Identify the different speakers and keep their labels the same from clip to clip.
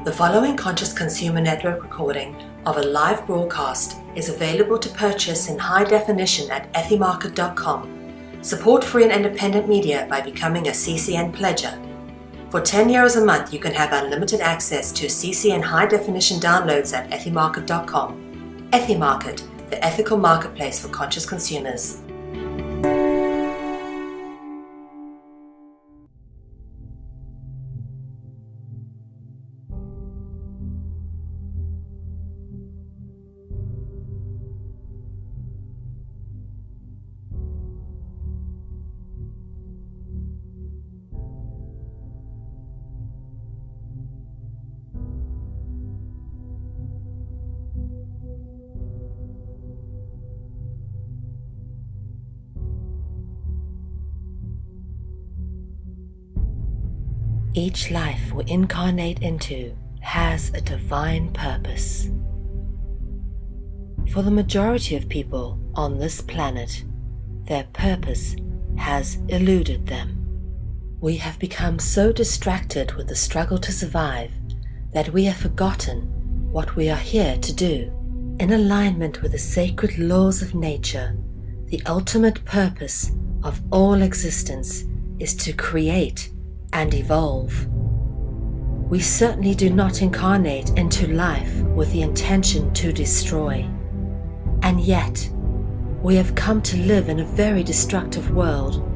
Speaker 1: The following Conscious Consumer Network recording of a live broadcast is available to purchase in high definition at ethymarket.com. Support free and independent media by becoming a CCN pledger. For €10 a month, you can have unlimited access to CCN high definition downloads at ethymarket.com. Ethymarket, the ethical marketplace for conscious consumers. Each life we incarnate into has a divine purpose. For the majority of people on this planet, their purpose has eluded them. We have become so distracted with the struggle to survive that we have forgotten what we are here to do. In alignment with the sacred laws of nature, the ultimate purpose of all existence is to create and evolve. We certainly do not incarnate into life with the intention to destroy. And yet, we have come to live in a very destructive world.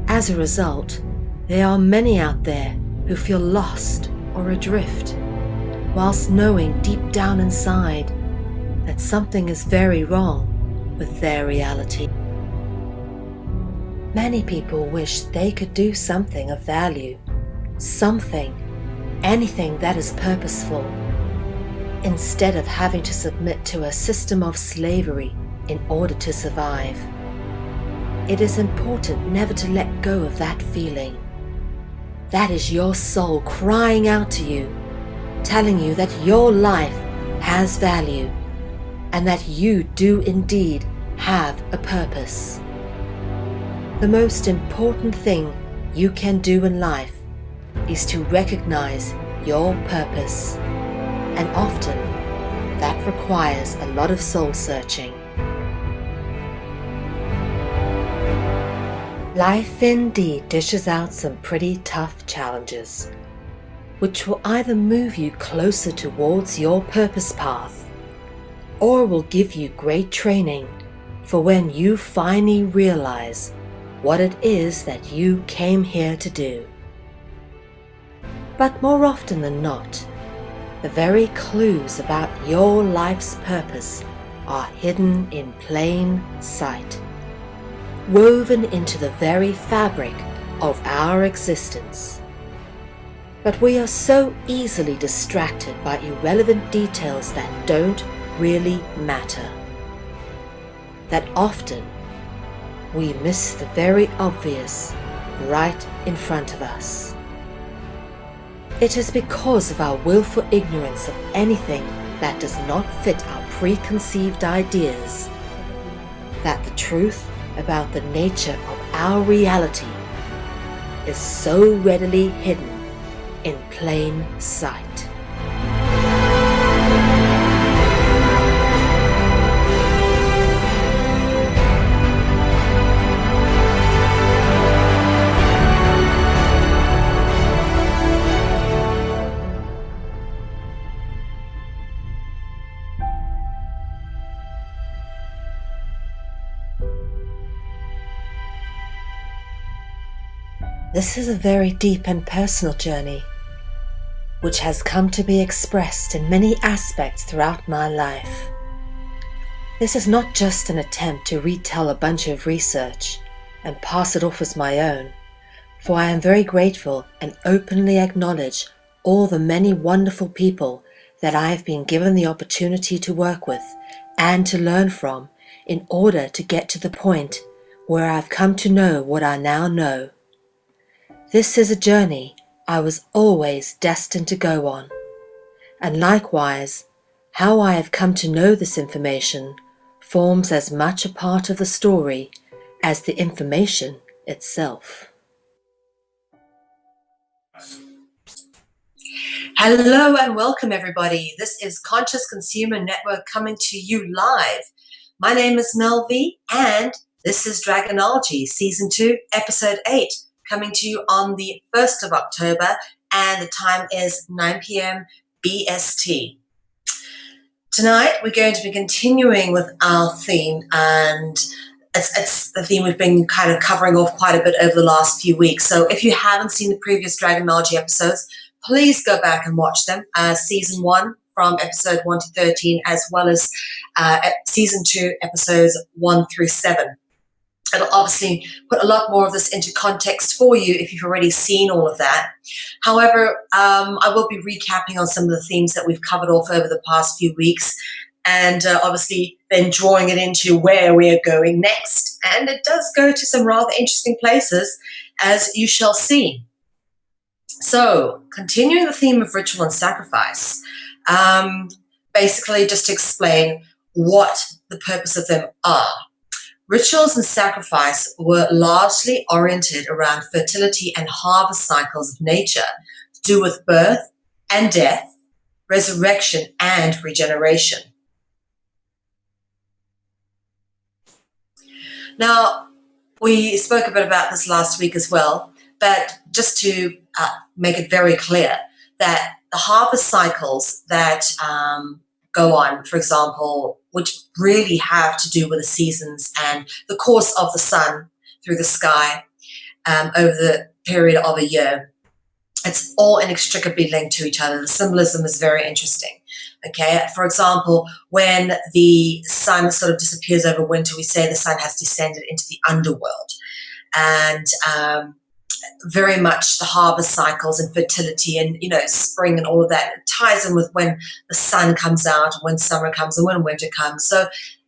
Speaker 1: As a result, there are many out there who feel lost or adrift, whilst knowing deep down inside that something is very wrong with their reality. Many people wish they could do something of value, anything that is purposeful, instead of having to submit to a system of slavery in order to survive. It is important never to let go of that feeling. That is your soul crying out to you, telling you that your life has value and that you do indeed have a purpose. The most important thing you can do in life is to recognize your purpose, and often that requires a lot of soul searching. Life indeed dishes out some pretty tough challenges, which will either move you closer towards your purpose path, or will give you great training for when you finally realize what it is that you came here to do. But more often than not, the very clues about your life's purpose are hidden in plain sight, woven into the very fabric of our existence. But we are so easily distracted by irrelevant details that don't really matter, that often we miss the very obvious right in front of us. It is because of our willful ignorance of anything that does not fit our preconceived ideas that the truth about the nature of our reality is so readily hidden in plain sight. This is a very deep and personal journey, which has come to be expressed in many aspects throughout my life. This is not just an attempt to retell a bunch of research and pass it off as my own, for I am very grateful and openly acknowledge all the many wonderful people that I have been given the opportunity to work with and to learn from in order to get to the point where I've come to know what I now know. This is a journey I was always destined to go on, and likewise, how I have come to know this information forms as much a part of the story as the information itself. Hello and welcome, everybody. This is Conscious Consumer Network coming to you live. My name is MEL VE, and this is Dragonology, Season 2, Episode 8, coming to you on the 1st of October, and the time is 9 p.m. BST. Tonight, we're going to be continuing with our theme, and it's the theme we've been kind of covering off quite a bit over the last few weeks. So if you haven't seen the previous Dragonology episodes, please go back and watch them. Season 1 from episode 1 to 13, as well as Season 2, episodes 1 through 7. It'll obviously put a lot more of this into context for you if you've already seen all of that. However, I will be recapping on some of the themes that we've covered off over the past few weeks, and obviously then drawing it into where we are going next. And it does go to some rather interesting places, as you shall see. So, continuing the theme of ritual and sacrifice, basically just to explain what the purpose of them are. Rituals and sacrifice were largely oriented around fertility and harvest cycles of nature to do with birth and death, resurrection and regeneration. Now, we spoke a bit about this last week as well, but just to make it very clear that the harvest cycles that go on, for example, which really have to do with the seasons and the course of the sun through the sky over the period of a year, it's all inextricably linked to each other. The symbolism is very interesting. Okay, for example, when the sun sort of disappears over winter, we say the sun has descended into the underworld. And very much the harvest cycles and fertility and, spring and all of that. It ties in with when the sun comes out, when summer comes and when winter comes. So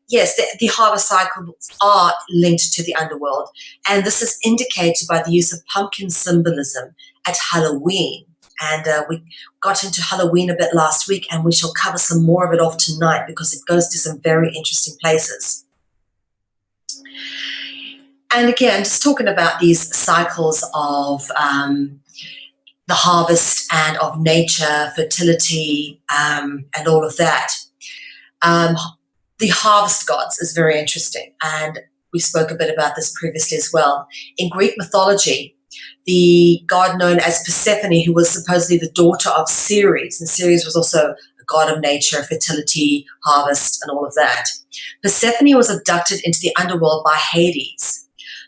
Speaker 1: yes, the harvest cycles are linked to the underworld. And this is indicated by the use of pumpkin symbolism at Halloween. And we got into Halloween a bit last week, and we shall cover some more of it off tonight because it goes to some very interesting places. And again, just talking about these cycles of the harvest and of nature, fertility, and all of that. The harvest gods is very interesting, and we spoke a bit about this previously as well. In Greek mythology, the god known as Persephone, who was supposedly the daughter of Ceres, and Ceres was also a god of nature, fertility, harvest, and all of that. Persephone was abducted into the underworld by Hades.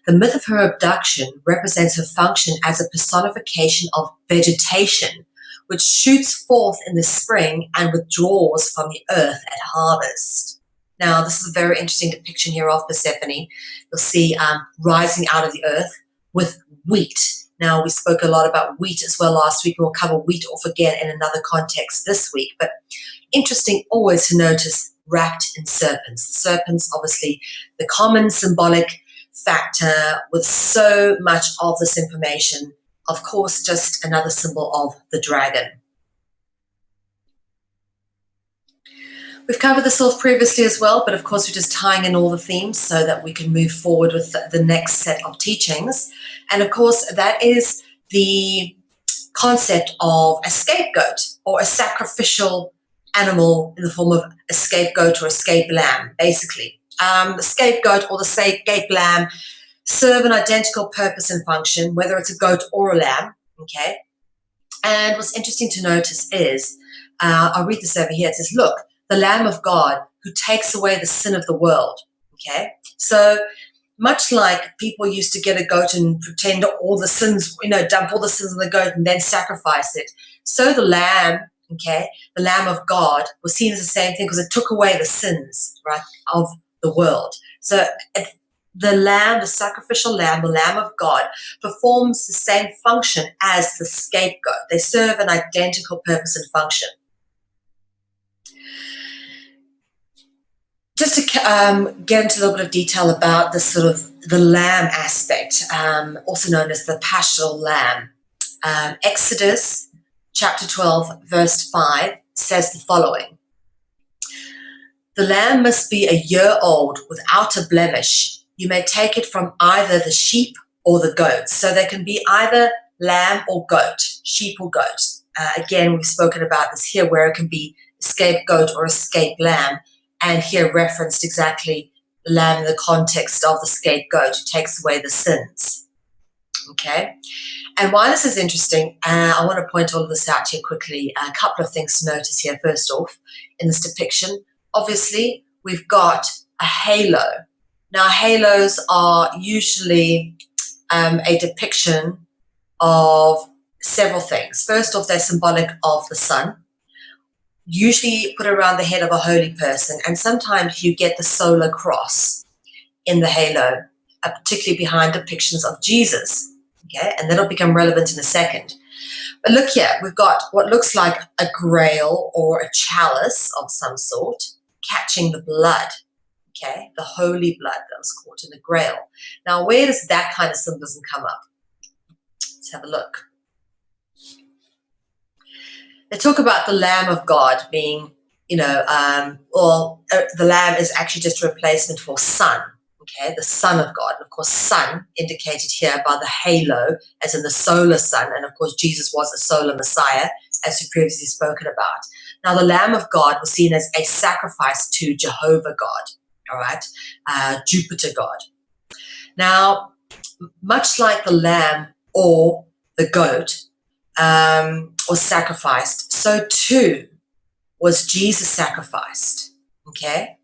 Speaker 1: The myth of her abduction represents her function as a personification of vegetation, which shoots forth in the spring and withdraws from the earth at harvest. Now, this is a very interesting depiction here of Persephone. You'll see rising out of the earth with wheat. Now, we spoke a lot about wheat as well last week. We'll cover wheat off again in another context this week. But interesting always to notice wrapped in serpents. The serpents, obviously, the common symbolic factor with so much of this information. Of course, just another symbol of the dragon. We've covered this off previously as well, but of course we're just tying in all the themes so that we can move forward with the next set of teachings. And of course, that is the concept of a scapegoat or a sacrificial animal in the form of a scapegoat or a scape lamb, basically. The scapegoat or the scape lamb serve an identical purpose and function, whether it's a goat or a lamb, okay? And what's interesting to notice is, I'll read this over here. It says, look, the Lamb of God who takes away the sin of the world, okay? So much like people used to get a goat and pretend all the sins, dump all the sins on the goat and then sacrifice it. So the lamb, okay, the Lamb of God was seen as the same thing because it took away the sins, right, of the world. So the lamb, the sacrificial lamb, the Lamb of God, performs the same function as the scapegoat. They serve an identical purpose and function. Just to get into a little bit of detail about this sort of the lamb aspect, also known as the paschal lamb. Exodus chapter 12, verse 5 says the following. The lamb must be a year old without a blemish. You may take it from either the sheep or the goat. So there can be either lamb or goat, sheep or goat. Again, we've spoken about this here, where it can be a scapegoat or a scape lamb, and here referenced exactly the lamb in the context of the scapegoat who takes away the sins. Okay, and why this is interesting, I want to point all of this out here quickly. A couple of things to notice here. First off, in this depiction, obviously we've got a halo. Now, halos are usually a depiction of several things. First off, they're symbolic of the sun, usually put around the head of a holy person, and sometimes you get the solar cross in the halo, particularly behind depictions of Jesus. Okay, and that'll become relevant in a second. But look here, we've got what looks like a grail or a chalice of some sort catching the blood. Okay, the holy blood that was caught in the grail. Now, where does that kind of symbolism come up? Let's have a look. They talk about the Lamb of God being, the Lamb is actually just a replacement for Son. Okay, the Son of God. And of course, Son indicated here by the halo, as in the solar sun. And of course, Jesus was a solar Messiah, as we previously spoken about. Now, the Lamb of God was seen as a sacrifice to Jehovah God. All right, Jupiter God. Now, much like the lamb or the goat was sacrificed, so too was Jesus sacrificed. Okay,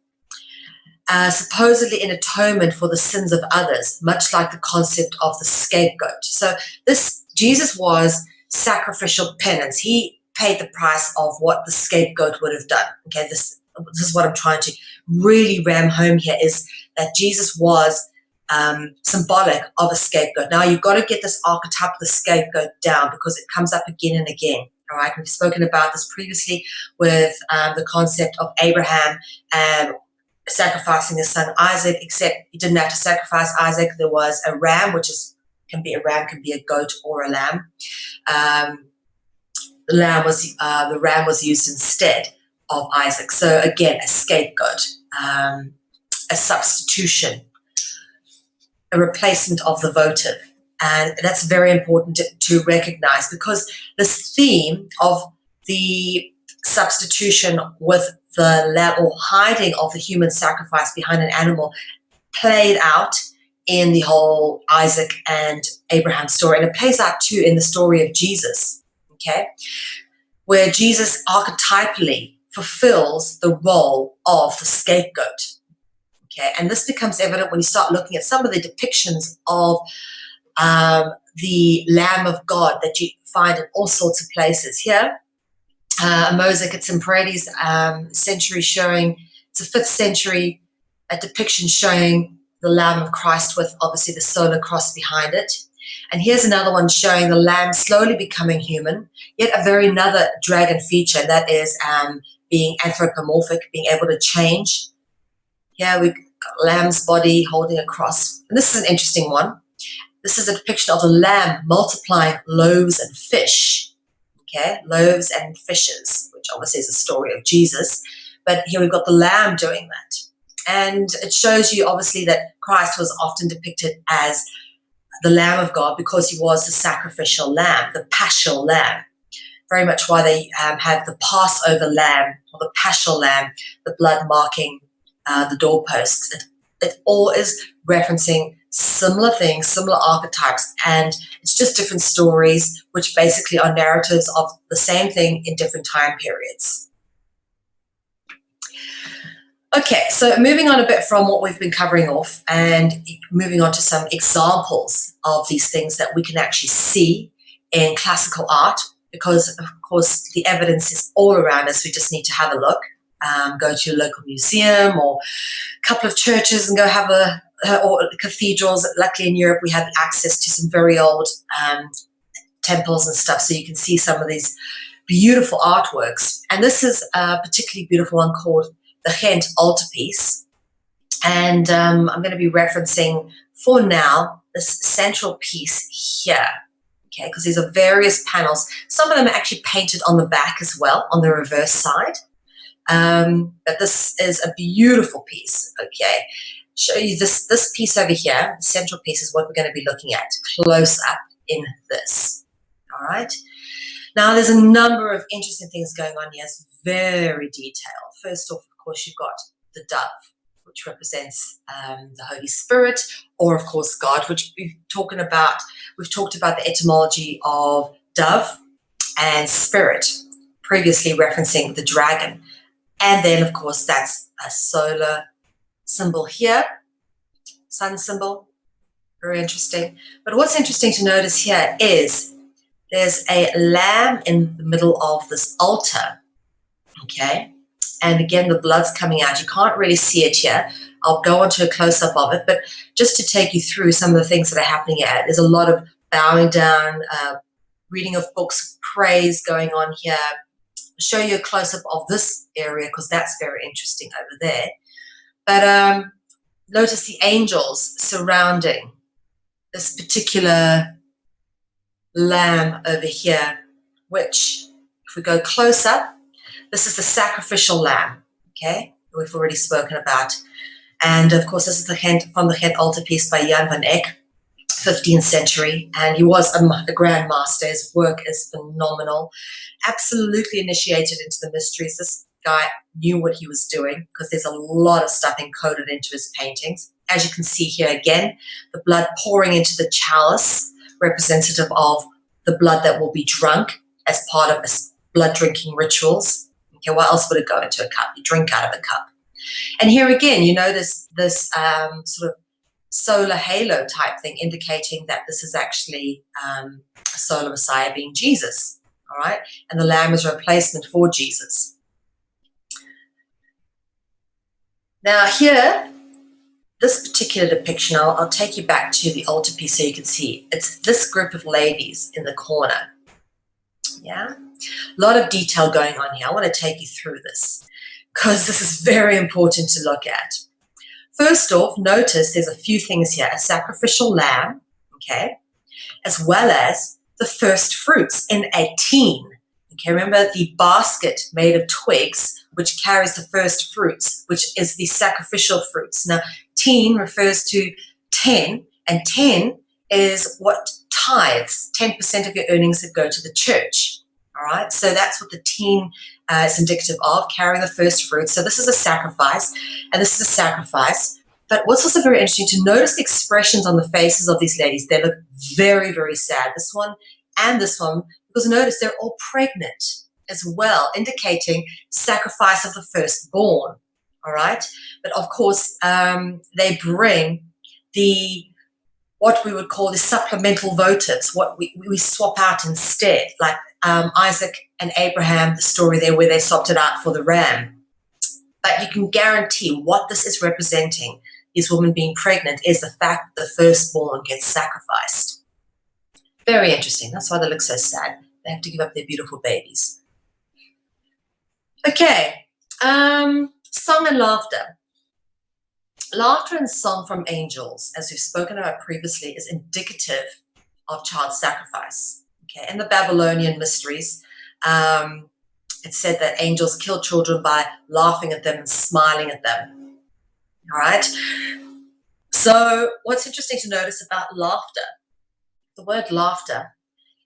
Speaker 1: supposedly in atonement for the sins of others, much like the concept of the scapegoat. So Jesus was sacrificial penance. He paid the price of what the scapegoat would have done. Okay, this is what I'm trying to really ram home here, is that Jesus was symbolic of a scapegoat. Now, you've got to get this archetype of the scapegoat down, because it comes up again and again. All right, we've spoken about this previously with the concept of Abraham sacrificing his son Isaac, except he didn't have to sacrifice Isaac. There was a ram, which can be a goat or a lamb. The ram was used instead of Isaac. So again, a scapegoat, a substitution, a replacement of the votive. And that's very important to recognize, because this theme of the substitution with the lamb, or hiding of the human sacrifice behind an animal, played out in the whole Isaac and Abraham story. And it plays out too in the story of Jesus, okay, where Jesus archetypally fulfills the role of the scapegoat. Okay, and this becomes evident when you start looking at some of the depictions of the Lamb of God that you find in all sorts of places. Here, a mosaic, it's in Paredes century, showing, it's a 5th century depiction showing the Lamb of Christ with obviously the solar cross behind it. And here's another one showing the lamb slowly becoming human, yet another dragon feature, and that is being anthropomorphic, being able to change. Here we've got lamb's body holding a cross. And this is an interesting one. This is a depiction of the lamb multiplying loaves and fish. Okay, loaves and fishes, which obviously is a story of Jesus. But here we've got the lamb doing that. And it shows you obviously that Christ was often depicted as the Lamb of God, because he was the sacrificial lamb, the paschal lamb. Very much why they have the Passover lamb, or the paschal lamb, the blood marking the doorposts. It all is referencing similar things, similar archetypes, and it's just different stories, which basically are narratives of the same thing in different time periods. Okay, so moving on a bit from what we've been covering off, and moving on to some examples of these things that we can actually see in classical art, because of course the evidence is all around us. We just need to have a look, go to your local museum or a couple of churches and go have or cathedrals. Luckily in Europe we have access to some very old temples and stuff, so you can see some of these beautiful artworks. And this is a particularly beautiful one called the Ghent altarpiece, and I'm going to be referencing for now this central piece here, okay, because these are various panels. Some of them are actually painted on the back as well, on the reverse side, but this is a beautiful piece. Okay, show you this piece over here. The central piece is what we're going to be looking at close up in this. All right, Now, there's a number of interesting things going on here. It's very detailed. First off, of course, you've got the dove, which represents the Holy Spirit, or of course God, which we've talked about the etymology of dove and spirit, previously referencing the dragon. And then of course that's a solar symbol here, sun symbol, very interesting. But what's interesting to notice here is there's a lamb in the middle of this altar, okay? And again, the blood's coming out. You can't really see it here. I'll go on to a close-up of it, but just to take you through some of the things that are happening here, there's a lot of bowing down, reading of books, praise going on here. I'll show you a close-up of this area because that's very interesting over there. But notice the angels surrounding this particular lamb over here, which, if we go close up, this is the sacrificial lamb, okay, we've already spoken about. And of course, this is from the Ghent altarpiece by Jan van Eyck, 15th century, and he was a grand master. His work is phenomenal, absolutely initiated into the mysteries. This guy knew what he was doing because there's a lot of stuff encoded into his paintings. As you can see here again, the blood pouring into the chalice, representative of the blood that will be drunk as part of blood drinking rituals. Okay, what else would it go into a cup? You drink out of a cup. And here again, you know, this sort of solar halo type thing indicating that this is actually a solar Messiah being Jesus, all right? And the lamb is a replacement for Jesus. Now here, this particular depiction, I'll take you back to the altarpiece so you can see. It's this group of ladies in the corner, yeah? A lot of detail going on here. I want to take you through this because this is very important to look at. First off, notice there's a few things here. A sacrificial lamb, okay, as well as the first fruits in a tin. Okay, remember the basket made of twigs, which carries the first fruits, which is the sacrificial fruits. Now, tin refers to 10, and 10 is what tithes, 10% of your earnings that go to the church. All right, so that's what the tin is indicative of, carrying the first fruits. So this is a sacrifice, and this is a sacrifice. But what's also very interesting to notice the expressions on the faces of these ladies. They look very, very sad, this one and this one, because notice they're all pregnant as well, indicating sacrifice of the firstborn. All right, but of course they bring what we would call the supplemental votives, what we swap out instead, like Isaac and Abraham, the story there where they swapped it out for the ram. But you can guarantee what this is representing, these women being pregnant, is the fact that the firstborn gets sacrificed. Very interesting. That's why they look so sad. They have to give up their beautiful babies. Okay, song and laughter. Laughter and song from angels, as we've spoken about previously, is indicative of child sacrifice. Okay, in the Babylonian mysteries, it said that angels kill children by laughing at them and smiling at them. All right. So what's interesting to notice about laughter, the word laughter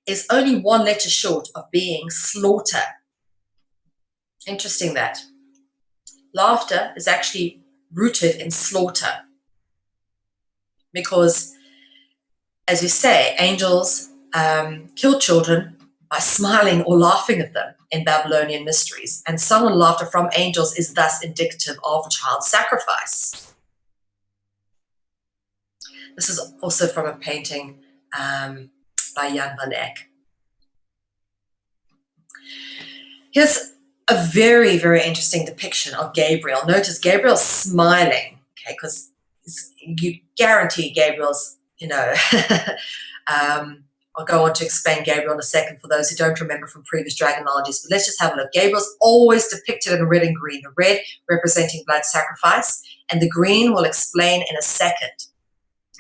Speaker 1: is only one letter short of being slaughter. Interesting that. Laughter is actually rooted in slaughter because, as we say, angels kill children by smiling or laughing at them in Babylonian mysteries, and song and laughter from angels is thus indicative of child sacrifice. This is also from a painting by Jan van Eyck. Here's a very, very interesting depiction of Gabriel. Notice Gabriel's smiling, okay, because you guarantee Gabriel's, you know, I'll go on to explain Gabriel in a second for those who don't remember from previous dragonologies, but let's just have a look. Gabriel's always depicted in red and green, the red representing blood sacrifice, and the green will explain in a second.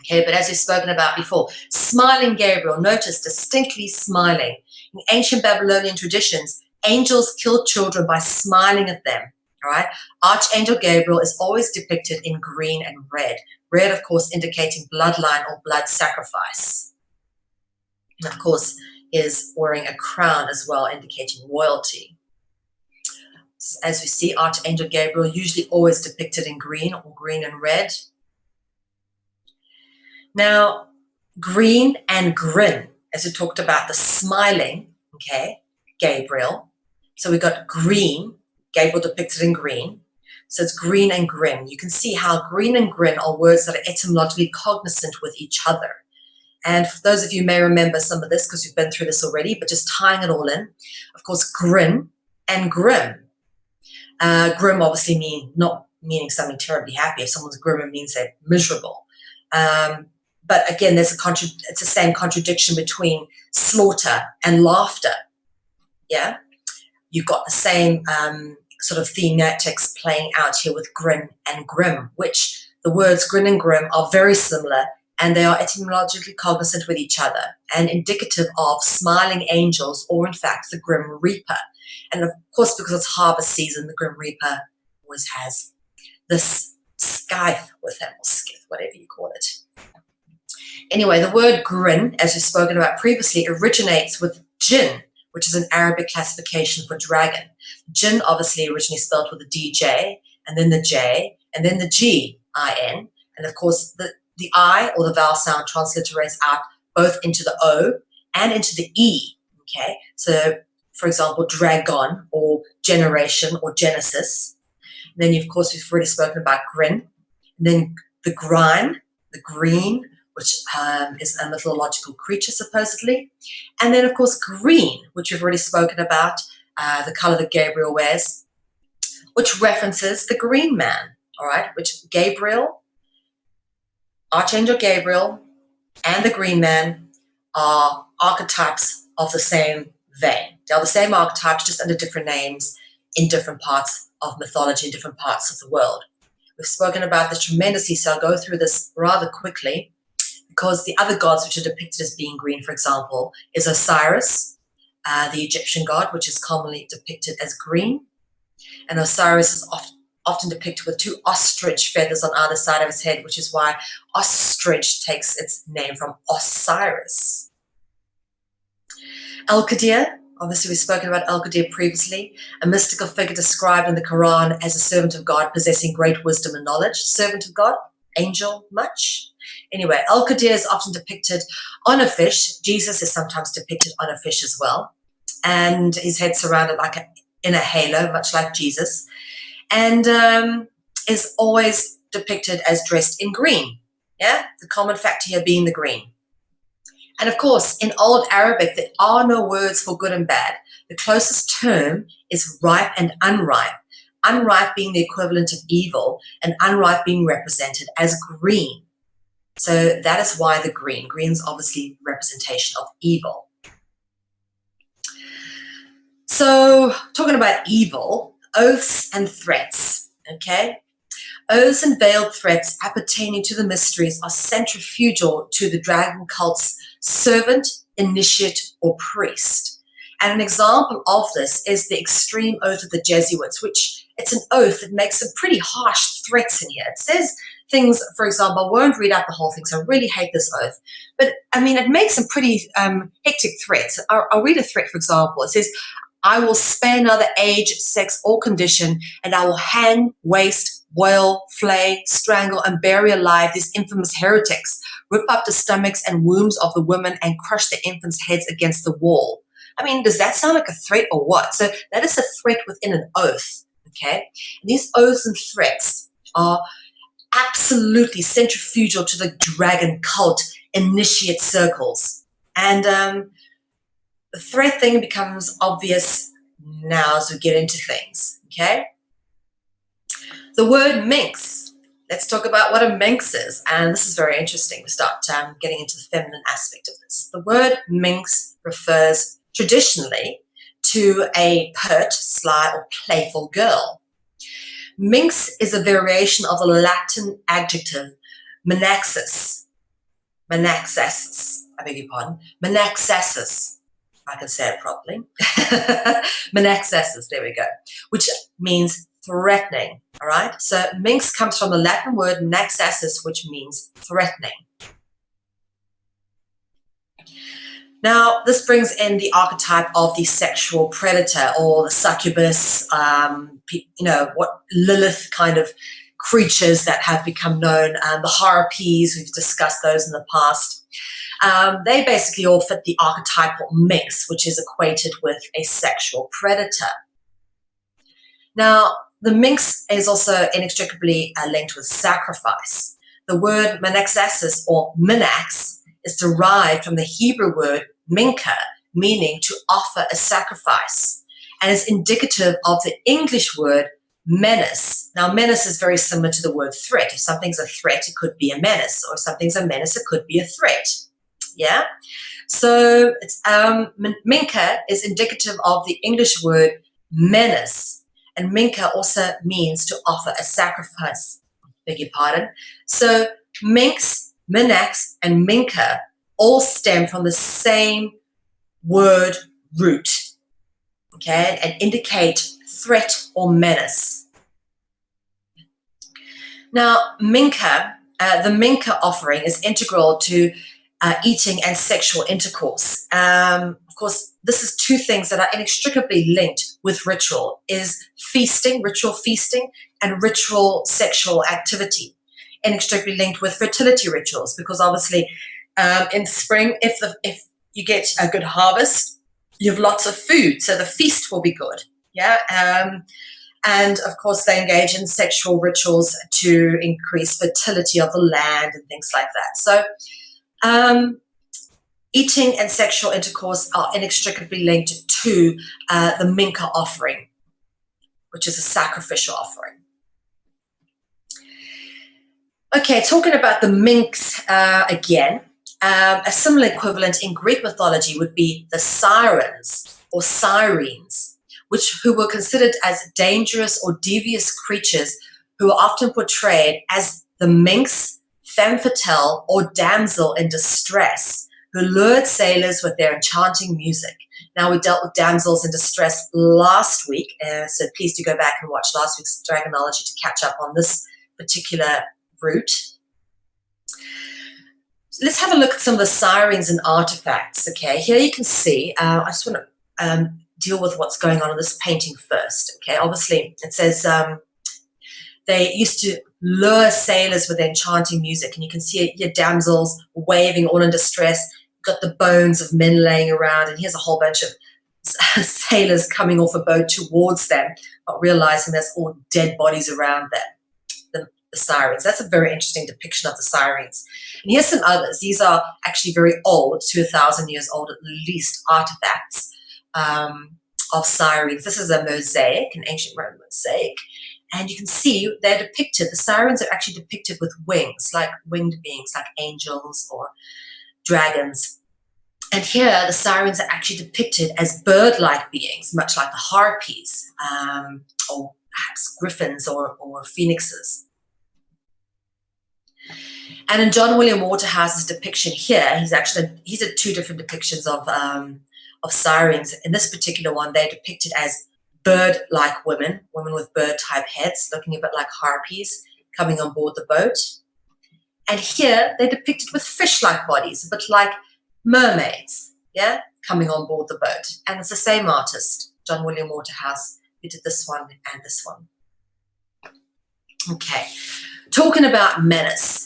Speaker 1: Okay, but as we've spoken about before, smiling Gabriel, notice distinctly smiling. In ancient Babylonian traditions, angels killed children by smiling at them, all right? Archangel Gabriel is always depicted in green and red. Red, of course, indicating bloodline or blood sacrifice. And of course,
Speaker 2: is wearing a crown as well, indicating royalty. As we see, Archangel Gabriel usually always depicted in green or green and red. Now, green and grin, as we talked about the smiling, okay, Gabriel. So we got green, Gabriel depicted in green. So it's green and grin. You can see how green and grin are words that are etymologically cognizant with each other. And for those of you who may remember some of this because we've been through this already, but just tying it all in, of course, grin and grim. Grim obviously not meaning something terribly happy. If someone's grim, it means they're miserable. But again, it's the same contradiction between slaughter and laughter. Yeah, you've got the same sort of thematics playing out here with grin and grim, which the words grin and grim are very similar, and they are etymologically cognizant with each other and indicative of smiling angels, or in fact the Grim Reaper. And of course, because it's harvest season, the Grim Reaper always has this scythe with him, or skith, whatever you call it. Anyway, the word grin, as we've spoken about previously, originates with jinn, which is an Arabic classification for dragon. Jinn obviously originally spelled with a DJ, and then the J, and then the G-I-N, and of course the I, or the vowel sound, transliterates out both into the O and into the E, okay? So, for example, dragon, or generation, or genesis. And then, of course, we've already spoken about grin. And then the grime, the green, which is a mythological creature, supposedly. And then, of course, green, which we've already spoken about, the color that Gabriel wears, which references the green man, all right? Which Gabriel, Archangel Gabriel, and the green man are archetypes of the same vein. They are the same archetypes, just under different names in different parts of mythology, in different parts of the world. We've spoken about this tremendously, so I'll go through this rather quickly, because the other gods which are depicted as being green, for example, is Osiris, the Egyptian god, which is commonly depicted as green. And Osiris is often depicted with two ostrich feathers on either side of his head, which is why ostrich takes its name from Osiris. Al-Qadir, obviously we've spoken about Al-Qadir previously, a mystical figure described in the Quran as a servant of God possessing great wisdom and knowledge. Servant of God, angel, much? Anyway, Al-Qadir is often depicted on a fish. Jesus is sometimes depicted on a fish as well, and his head surrounded in a halo, much like Jesus, and is always depicted as dressed in green. Yeah, the common factor here being the green. And of course, in Old Arabic, there are no words for good and bad. The closest term is ripe and unripe. Unripe being the equivalent of evil, and unripe being represented as green. So that is why the green. Green's obviously representation of evil. So talking about evil, oaths and threats, okay? Oaths and veiled threats appertaining to the mysteries are centrifugal to the dragon cult's servant, initiate, or priest. And an example of this is the extreme oath of the Jesuits, which it's an oath that makes some pretty harsh threats in here. It says things, for example, I won't read out the whole thing, so I really hate this oath, but I mean, it makes some pretty hectic threats. I'll read a threat, for example. It says, I will spare neither age, sex, or condition, and I will hang, waste, boil, flay, strangle, and bury alive these infamous heretics, rip up the stomachs and wombs of the women, and crush the infants' heads against the wall. I mean, does that sound like a threat or what? So that is a threat within an oath, okay? And these oaths and threats are absolutely centrifugal to the dragon cult initiate circles. And the threat thing becomes obvious now as we get into things, okay? The word minx. Let's talk about what a minx is. And this is very interesting. We start getting into the feminine aspect of this. The word minx refers traditionally to a pert, sly, or playful girl. Minx is a variation of the Latin adjective manaxus. Manaxasis, I beg your pardon. Manaxasis. I can say it properly. Manaxasis, there we go, which means threatening, all right? So minx comes from the Latin word naxasis, which means threatening. Now, this brings in the archetype of the sexual predator or the succubus, what Lilith kind of creatures that have become known. The harpies, we've discussed those in the past. They basically all fit the archetypal minx, which is equated with a sexual predator. Now, the minx is also inextricably linked with sacrifice. The word menaxasis or minax is derived from the Hebrew word minka, meaning to offer a sacrifice, and is indicative of the English word menace. Now, menace is very similar to the word threat. If something's a threat, it could be a menace, or if something's a menace, it could be a threat. Yeah? So it's, minka is indicative of the English word menace, and minka also means to offer a sacrifice. Beg your pardon. So minx, minax, and minka all stem from the same word root, okay, and indicate threat or menace. Now, minka, the minka offering is integral to eating and sexual intercourse. Of course, this is two things that are inextricably linked with ritual, is feasting, ritual feasting, and ritual sexual activity. Inextricably linked with fertility rituals, because obviously in spring, if you get a good harvest, you have lots of food, so the feast will be good. Yeah, and of course they engage in sexual rituals to increase fertility of the land and things like that. So eating and sexual intercourse are inextricably linked to the minka offering, which is a sacrificial offering. Okay, talking about the minx again, a similar equivalent in Greek mythology would be the sirens or sirens, who were considered as dangerous or devious creatures who are often portrayed as the minx, femme fatale, or damsel in distress, who lured sailors with their enchanting music. Now, we dealt with damsels in distress last week, so please do go back and watch last week's Dragonology to catch up on this particular route. So let's have a look at some of the sirens and artifacts. Okay, here you can see, I just want to deal with what's going on in this painting first. Okay, obviously it says they used to lure sailors with enchanting music, and you can see your damsels waving all in distress. You've got the bones of men laying around, and here's a whole bunch of sailors coming off a boat towards them, not realizing there's all dead bodies around them. The sirens. That's a very interesting depiction of the sirens. And here's some others. These are actually very old, 2,000 years old at least, artifacts of sirens. This is a mosaic, an ancient Roman mosaic. And you can see they're depicted, the sirens are actually depicted with wings, like winged beings, like angels or dragons. And here the sirens are actually depicted as bird-like beings, much like the harpies, or perhaps griffins or phoenixes. And in John William Waterhouse's depiction here, he's had two different depictions of sirens. In this particular one, they're depicted as bird-like women with bird-type heads, looking a bit like harpies, coming on board the boat. And here, they're depicted with fish-like bodies, a bit like mermaids, yeah, coming on board the boat. And it's the same artist, John William Waterhouse, who did this one and this one. Okay, talking about menace.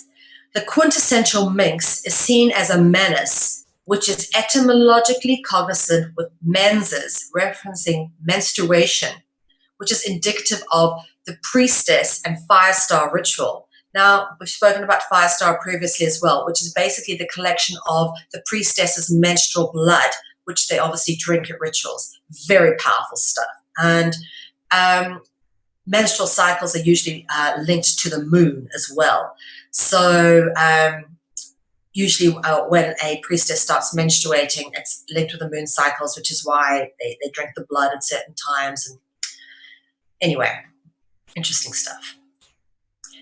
Speaker 2: The quintessential minx is seen as a menace, which is etymologically cognizant with menses, referencing menstruation, which is indicative of the priestess and fire star ritual. Now, we've spoken about fire star previously as well, which is basically the collection of the priestess's menstrual blood, which they obviously drink at rituals. Very powerful stuff. And menstrual cycles are usually linked to the moon as well. So usually when a priestess starts menstruating, it's linked with the moon cycles, which is why they drink the blood at certain times. And anyway, interesting stuff.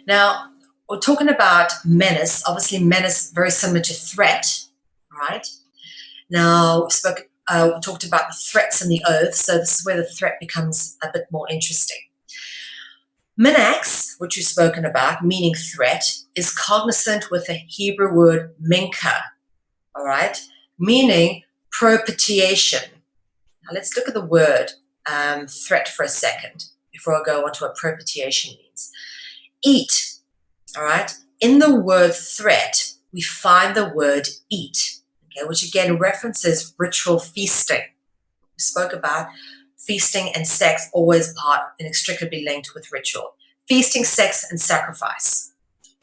Speaker 2: Now, we're talking about menace. Obviously, menace very similar to threat, right? Now, we talked about the threats and the oaths, so this is where the threat becomes a bit more interesting. Minax, which we've spoken about, meaning threat, is cognizant with the Hebrew word minka, all right, meaning propitiation. Now let's look at the word threat for a second before I go on to what propitiation means. Eat, all right? In the word threat, we find the word eat, okay, which again references ritual feasting. We spoke about feasting and sex always part inextricably linked with ritual. Feasting, sex, and sacrifice,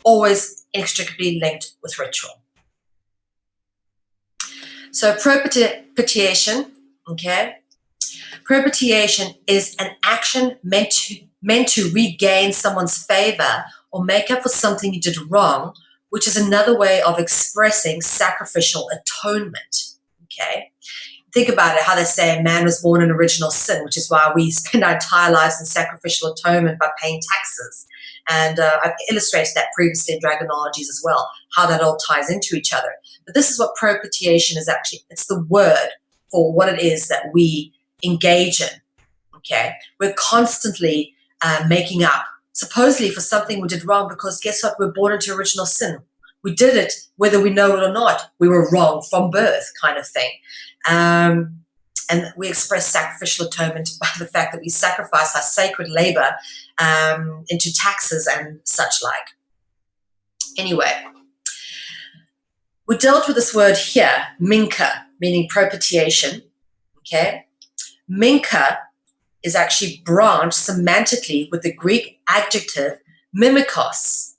Speaker 2: always inextricably linked with ritual. So propitiation, okay? Propitiation is an action meant to regain someone's favor or make up for something you did wrong, which is another way of expressing sacrificial atonement, okay? Think about it, how they say man was born in original sin, which is why we spend our entire lives in sacrificial atonement by paying taxes. And I've illustrated that previously in Dragonologies as well, how that all ties into each other. But this is what propitiation is actually. It's the word for what it is that we engage in, okay? We're constantly making up, supposedly for something we did wrong, because guess what? We're born into original sin. We did it whether we know it or not. We were wrong from birth, kind of thing. And we express sacrificial atonement by the fact that we sacrifice our sacred labor into taxes and such like. Anyway, we dealt with this word here, minka, meaning propitiation, okay? Minka is actually branched semantically with the Greek adjective mimikos,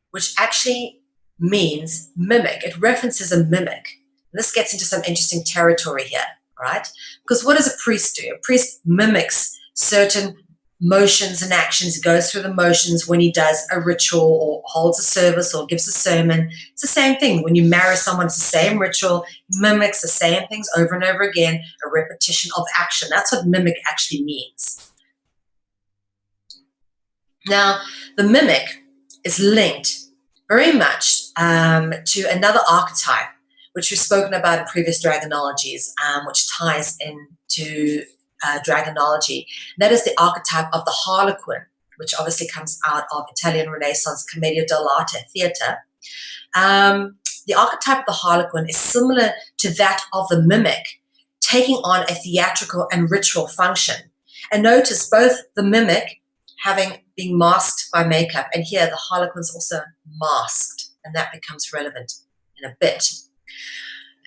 Speaker 2: which actually means mimic. It references a mimic. And this gets into some interesting territory here, right? Because what does a priest do? A priest mimics certain motions and actions. He goes through the motions when he does a ritual or holds a service or gives a sermon. It's the same thing. When you marry someone, it's the same ritual, mimics the same things over and over again, a repetition of action. That's what mimic actually means. Now, the mimic is linked very much to another archetype, which we've spoken about in previous Dragonologies, which ties into Dragonology. That is the archetype of the Harlequin, which obviously comes out of Italian Renaissance Commedia dell'arte theatre. The archetype of the Harlequin is similar to that of the mimic, taking on a theatrical and ritual function. And notice both the mimic being masked by makeup, and here the Harlequin's also masked, and that becomes relevant in a bit.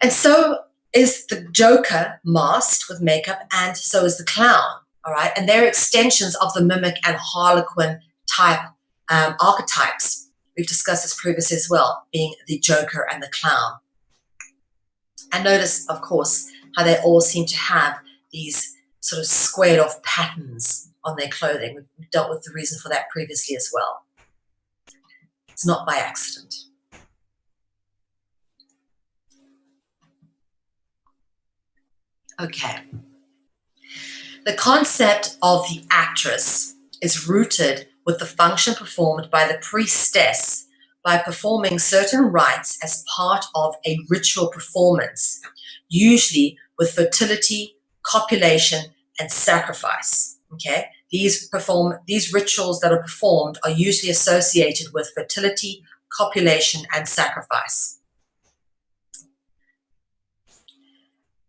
Speaker 2: And so is the Joker masked with makeup, and so is the clown, all right? And they're extensions of the mimic and Harlequin type archetypes. We've discussed this previously as well, being the Joker and the clown. And notice, of course, how they all seem to have these sort of squared off patterns on their clothing. We've dealt with the reason for that previously as well. It's not by accident. Okay. The concept of the actress is rooted with the function performed by the priestess by performing certain rites as part of a ritual performance, usually with fertility, copulation, and sacrifice. Okay? These rituals that are performed are usually associated with fertility, copulation, and sacrifice.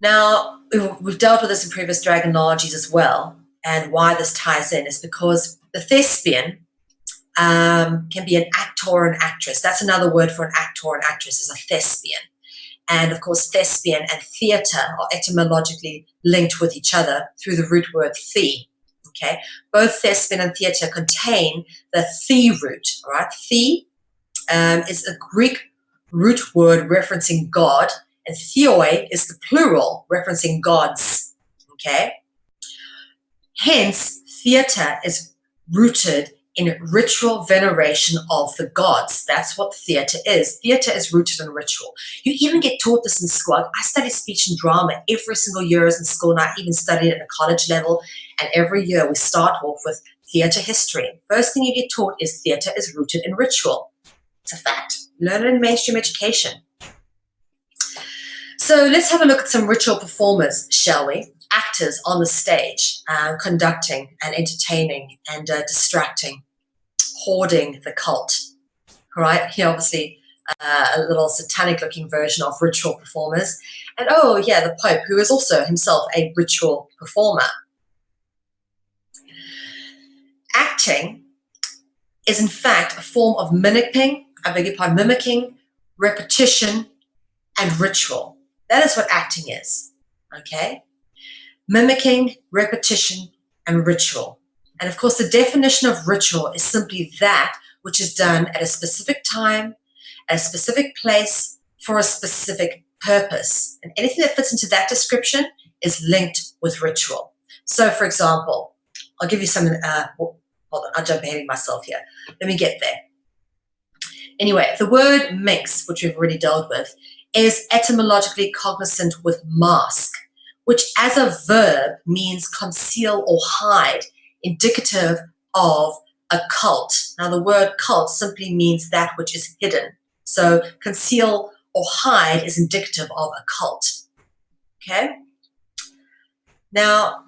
Speaker 2: Now, we've dealt with this in previous Dragonologies as well, and why this ties in is because the thespian can be an actor or an actress. That's another word for an actor or an actress, is a thespian. And of course, thespian and theatre are etymologically linked with each other through the root word the. Okay, both thespian and theatre contain the root. All right, the is a Greek root word referencing God, and theoi is the plural referencing gods. Okay, hence theatre is rooted in ritual veneration of the gods. That's what theatre is. Theatre is rooted in ritual. You even get taught this in school. I studied speech and drama every single year as in school, and I even studied it at a college level. And every year we start off with theatre history. First thing you get taught is theatre is rooted in ritual. It's a fact. Learn it in mainstream education. So let's have a look at some ritual performers, shall we? Actors on the stage, conducting and entertaining and distracting, hoarding the cult. All right, here obviously a little satanic-looking version of ritual performers. And oh yeah, the Pope, who is also himself a ritual performer. Acting is in fact a form of mimicking, repetition, and ritual. That is what acting is, okay? Mimicking, repetition, and ritual. And of course, the definition of ritual is simply that which is done at a specific time, at a specific place, for a specific purpose. And anything that fits into that description is linked with ritual. So, for example, I'll give you some, hold on, I'll jump ahead of myself here. Let me get there. Anyway, the word minx, which we've already dealt with, is etymologically cognizant with mask, which as a verb means conceal or hide, indicative of a cult. Now, the word cult simply means that which is hidden. So conceal or hide is indicative of a cult. Okay? Now,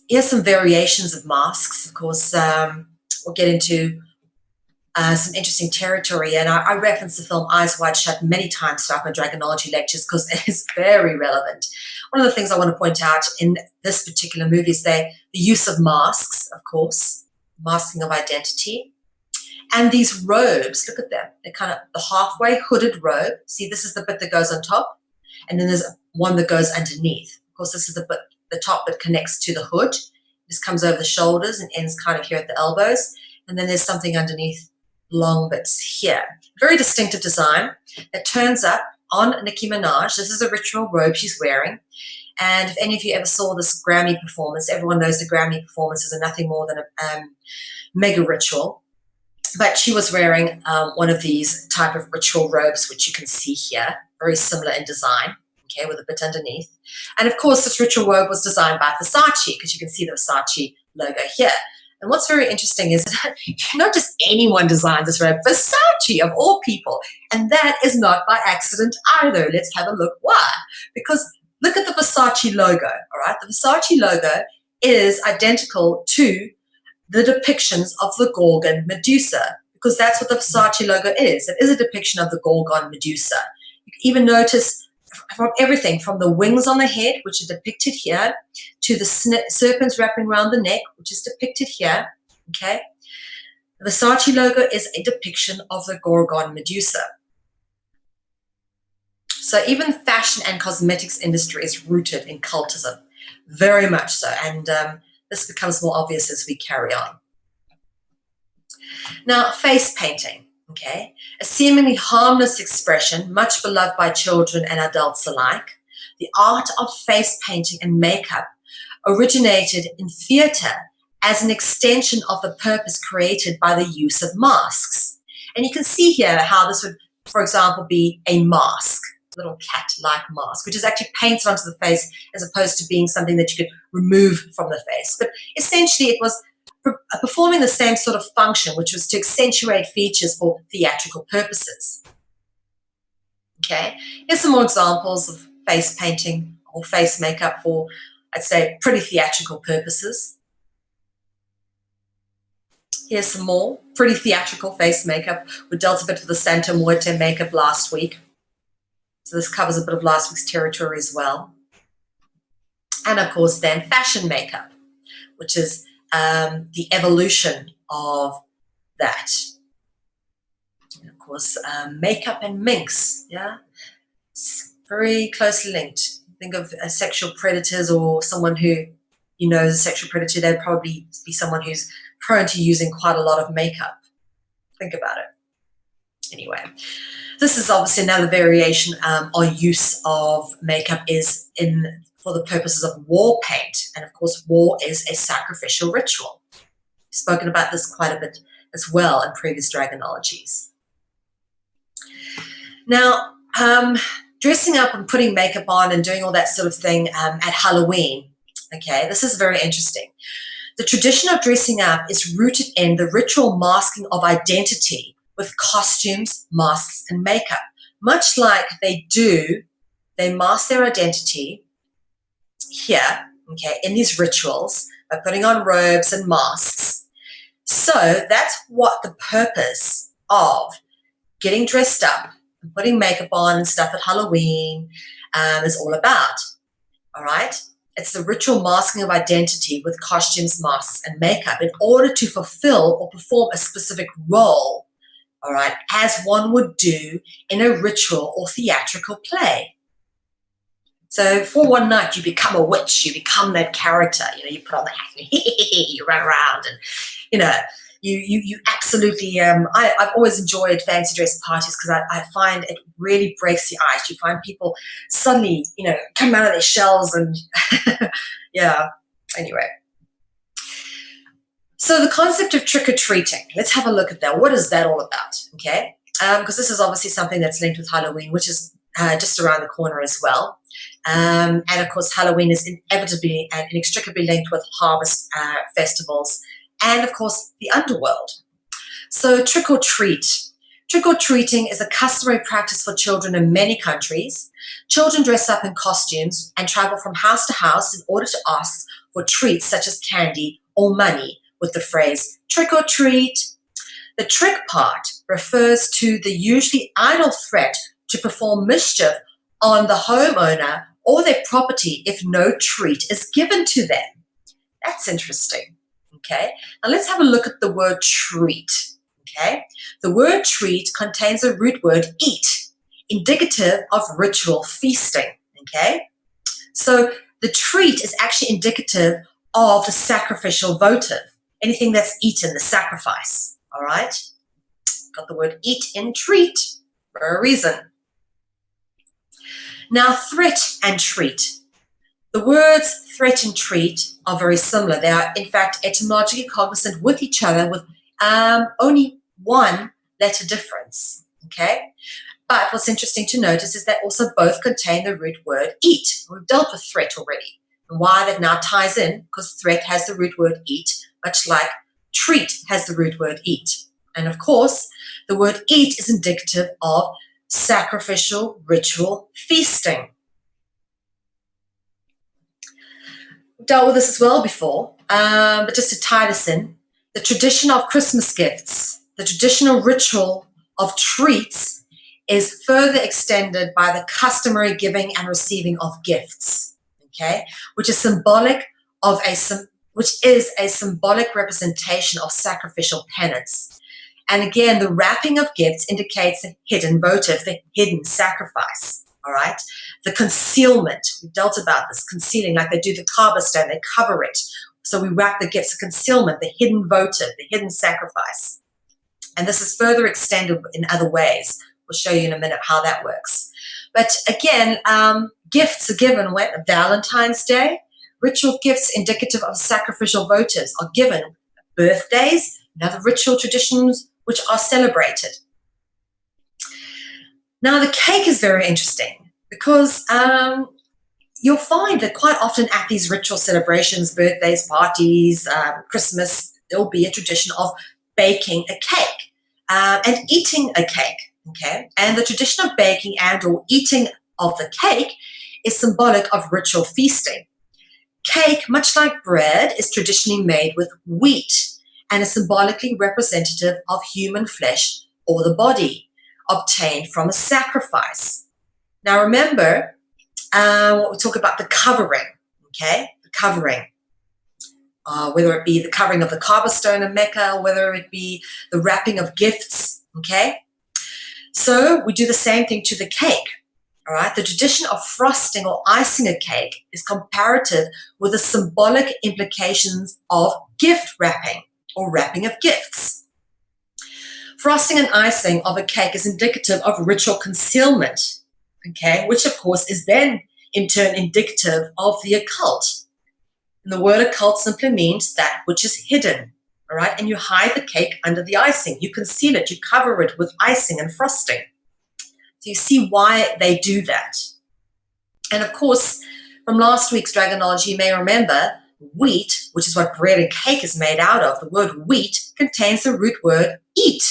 Speaker 2: here's some variations of masks. Of course, we'll get into some interesting territory. And I reference the film Eyes Wide Shut many times throughout my Dragonology lectures because it is very relevant. One of the things I want to point out in this particular movie is the use of masks, of course, masking of identity. And these robes, look at them. They're kind of the halfway hooded robe. See, this is the bit that goes on top. And then there's one that goes underneath. Of course, this is the bit, the top that connects to the hood. This comes over the shoulders and ends kind of here at the elbows. And then there's something underneath, long bits here. Very distinctive design that turns up on Nicki Minaj. This is a ritual robe she's wearing. And if any of you ever saw this Grammy performance, everyone knows the Grammy performances are nothing more than a mega ritual. But she was wearing one of these type of ritual robes, which you can see here, very similar in design, okay, with a bit underneath. And of course, this ritual robe was designed by Versace, because you can see the Versace logo here. And what's very interesting is that not just anyone designs this robe, Versace of all people. And that is not by accident either. Let's have a look why. Because look at the Versace logo, all right? The Versace logo is identical to the depictions of the Gorgon Medusa, because that's what the Versace logo is. It is a depiction of the Gorgon Medusa. You can even notice from everything from the wings on the head, which are depicted here, to the serpents wrapping around the neck, which is depicted here, okay? The Versace logo is a depiction of the Gorgon Medusa. So even fashion and cosmetics industry is rooted in cultism, very much so. And this becomes more obvious as we carry on. Now, face painting, okay? A seemingly harmless expression, much beloved by children and adults alike. The art of face painting and makeup originated in theater as an extension of the purpose created by the use of masks. And you can see here how this would, for example, be a mask, little cat-like mask, which is actually painted onto the face as opposed to being something that you could remove from the face. But essentially it was performing the same sort of function, which was to accentuate features for theatrical purposes. Okay, here's some more examples of face painting or face makeup for, I'd say, pretty theatrical purposes. Here's some more pretty theatrical face makeup. We dealt a bit with the Santa Muerte makeup last week. So this covers a bit of last week's territory as well. And of course then fashion makeup, which is the evolution of that. And of course, makeup and minx, yeah? It's very closely linked. Think of sexual predators or someone who, you know, is a sexual predator. They'd probably be someone who's prone to using quite a lot of makeup. Think about it. Anyway. This is obviously another variation or use of makeup is for the purposes of war paint. And of course, war is a sacrificial ritual. We've spoken about this quite a bit as well in previous Dragonologies. Now, dressing up and putting makeup on and doing all that sort of thing at Halloween, okay, this is very interesting. The tradition of dressing up is rooted in the ritual masking of identity with costumes, masks, and makeup. Much like they mask their identity here, okay, in these rituals by putting on robes and masks. So that's what the purpose of getting dressed up and putting makeup on and stuff at Halloween is all about. All right? It's the ritual masking of identity with costumes, masks, and makeup in order to fulfill or perform a specific role, all right, as one would do in a ritual or theatrical play. So for one night, you become a witch, you become that character, you put on the hat and you run around and, you absolutely, I've always enjoyed fancy dress parties because I find it really breaks the ice. You find people suddenly, come out of their shells and yeah, anyway. So the concept of trick-or-treating, let's have a look at that. What is that all about, okay? Because this is obviously something that's linked with Halloween, which is just around the corner as well. And of course, Halloween is inevitably and inextricably linked with harvest festivals and, of course, the underworld. So trick or treat. Trick or treating is a customary practice for children in many countries. Children dress up in costumes and travel from house to house in order to ask for treats such as candy or money with the phrase trick or treat. The trick part refers to the usually idle threat to perform mischief on the homeowner or their property if no treat is given to them. That's interesting, okay? Now let's have a look at the word treat, okay? The word treat contains the root word eat, indicative of ritual feasting, okay? So the treat is actually indicative of the sacrificial votive, anything that's eaten, the sacrifice, all right? Got the word eat in treat for a reason. Now, threat and treat. The words threat and treat are very similar. They are, in fact, etymologically cognizant with each other with only one letter difference, okay? But what's interesting to notice is that also both contain the root word eat. We've dealt with threat already. And why that now ties in, because threat has the root word eat, much like treat has the root word eat. And of course, the word eat is indicative of sacrificial ritual feasting. We've dealt with this as well before, but just to tie this in, the tradition of Christmas gifts, the traditional ritual of treats is further extended by the customary giving and receiving of gifts, okay, which is a symbolic representation of sacrificial penance. And again, the wrapping of gifts indicates the hidden votive, the hidden sacrifice, all right? The concealment, we dealt about this, concealing, like they do the Kaaba stone, they cover it. So we wrap the gifts, the concealment, the hidden votive, the hidden sacrifice. And this is further extended in other ways. We'll show you in a minute how that works. But again, gifts are given when Valentine's Day, ritual gifts indicative of sacrificial votives are given, birthdays, and other ritual traditions which are celebrated. Now, the cake is very interesting because you'll find that quite often at these ritual celebrations, birthdays, parties, Christmas, there'll be a tradition of baking a cake and eating a cake, okay? And the tradition of baking and or eating of the cake is symbolic of ritual feasting. Cake, much like bread, is traditionally made with wheat and is symbolically representative of human flesh or the body, obtained from a sacrifice. Now remember, what we talk about the covering, okay? The covering. Whether it be the covering of the Kaaba stone in Mecca, or whether it be the wrapping of gifts, okay? So we do the same thing to the cake, all right? The tradition of frosting or icing a cake is comparative with the symbolic implications of gift wrapping or wrapping of gifts. Frosting and icing of a cake is indicative of ritual concealment, okay, which of course is then in turn indicative of the occult. And the word occult simply means that which is hidden, all right, and you hide the cake under the icing. You conceal it, you cover it with icing and frosting. So you see why they do that. And of course, from last week's Dragonology, you may remember wheat, which is what bread and cake is made out of. The word wheat contains the root word eat.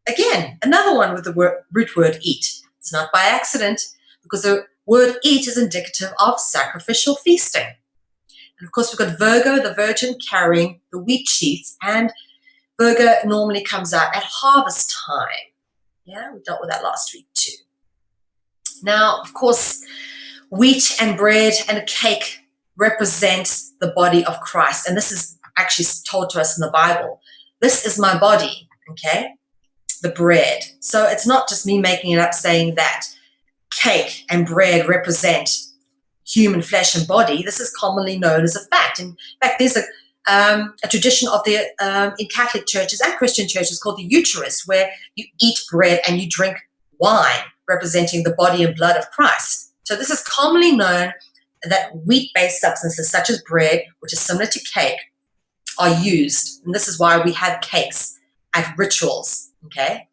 Speaker 2: Again, another one with the root word eat. It's not by accident because the word eat is indicative of sacrificial feasting. And of course, we've got Virgo, the Virgin, carrying the wheat sheaves, and Virgo normally comes out at harvest time. Yeah, we dealt with that last week too. Now, of course, wheat and bread and a cake represents the body of Christ. And this is actually told to us in the Bible. This is my body, okay? The bread. So it's not just me making it up saying that cake and bread represent human flesh and body. This is commonly known as a fact. In fact, there's a tradition of the in Catholic churches and Christian churches called the Eucharist, where you eat bread and you drink wine, representing the body and blood of Christ. So this is commonly known that wheat-based substances such as bread, which is similar to cake, are used. And this is why we have cakes at rituals, okay?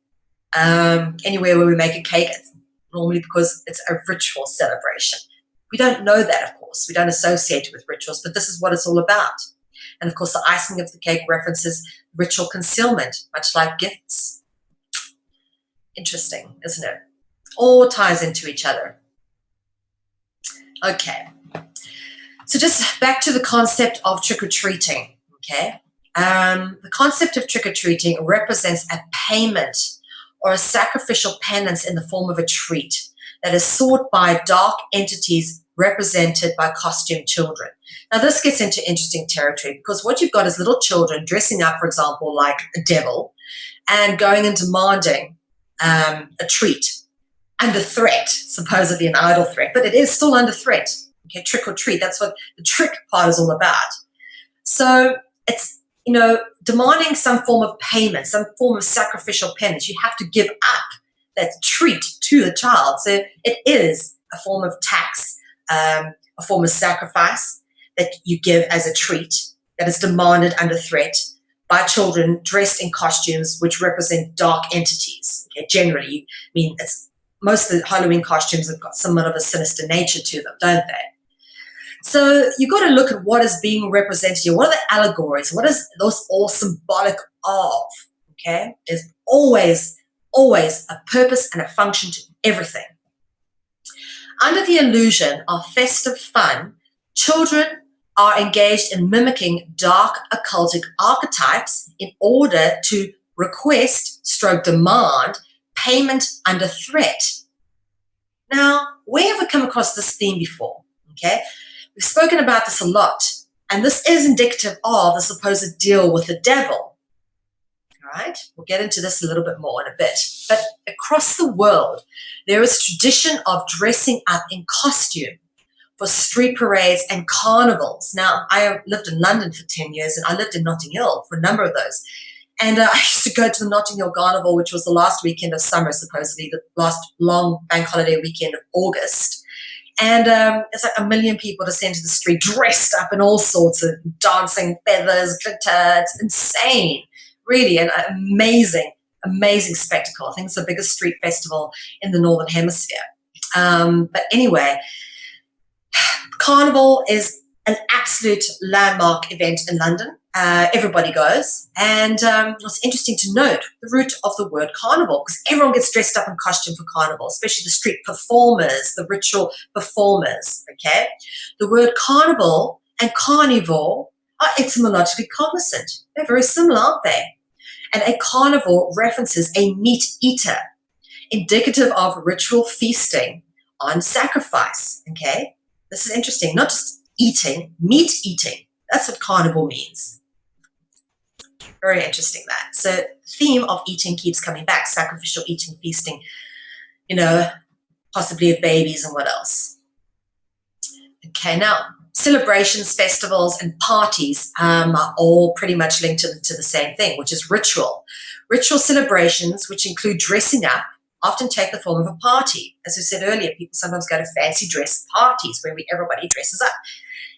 Speaker 2: Anywhere where we make a cake, it's normally because it's a ritual celebration. We don't know that, of course. We don't associate it with rituals, but this is what it's all about. And of course, the icing of the cake references ritual concealment, much like gifts. Interesting, isn't it? All ties into each other. Okay. So just back to the concept of trick-or-treating, okay? The concept of trick-or-treating represents a payment or a sacrificial penance in the form of a treat that is sought by dark entities represented by costumed children. Now, this gets into interesting territory because what you've got is little children dressing up, for example, like a devil and going and demanding a treat under threat, supposedly an idle threat, but it is still under threat. Okay, trick or treat, that's what the trick part is all about. So it's, demanding some form of payment, some form of sacrificial penance. You have to give up that treat to the child. So it is a form of tax, a form of sacrifice that you give as a treat that is demanded under threat by children dressed in costumes which represent dark entities. Okay, generally, it's most of the Halloween costumes have got somewhat of a sinister nature to them, don't they? So you've got to look at what is being represented here. What are the allegories? What is those all symbolic of? Okay, there's always a purpose and a function to everything. Under the illusion of festive fun, children are engaged in mimicking dark occultic archetypes in order to demand payment under threat. Now, where have we come across this theme before? Okay, we've spoken about this a lot, and this is indicative of the supposed deal with the devil. All right, we'll get into this a little bit more in a bit. But across the world, there is tradition of dressing up in costume for street parades and carnivals. Now, I lived in London for 10 years, and I lived in Notting Hill for a number of those. And I used to go to the Notting Hill Carnival, which was the last weekend of summer, supposedly, the last long bank holiday weekend of August. And it's like 1 million people descend to the street dressed up in all sorts of dancing, feathers, glitter. It's insane, really, an amazing spectacle. I think it's the biggest street festival in the Northern Hemisphere. But anyway, Carnival is an absolute landmark event in London. Everybody goes. And it's interesting to note the root of the word carnival, because everyone gets dressed up in costume for carnival, especially the street performers, the ritual performers, okay? The word carnival and carnivore are etymologically cognizant. They're very similar, aren't they? And a carnivore references a meat eater, indicative of ritual feasting on sacrifice, okay? This is interesting, not just eating, meat eating. That's what carnivore means. Very interesting, that. So the theme of eating keeps coming back, sacrificial eating, feasting, possibly of babies and what else. Okay, now celebrations, festivals, and parties are all pretty much linked to the same thing, which is ritual. Ritual celebrations, which include dressing up, often take the form of a party. As we said earlier, people sometimes go to fancy dress parties where everybody dresses up.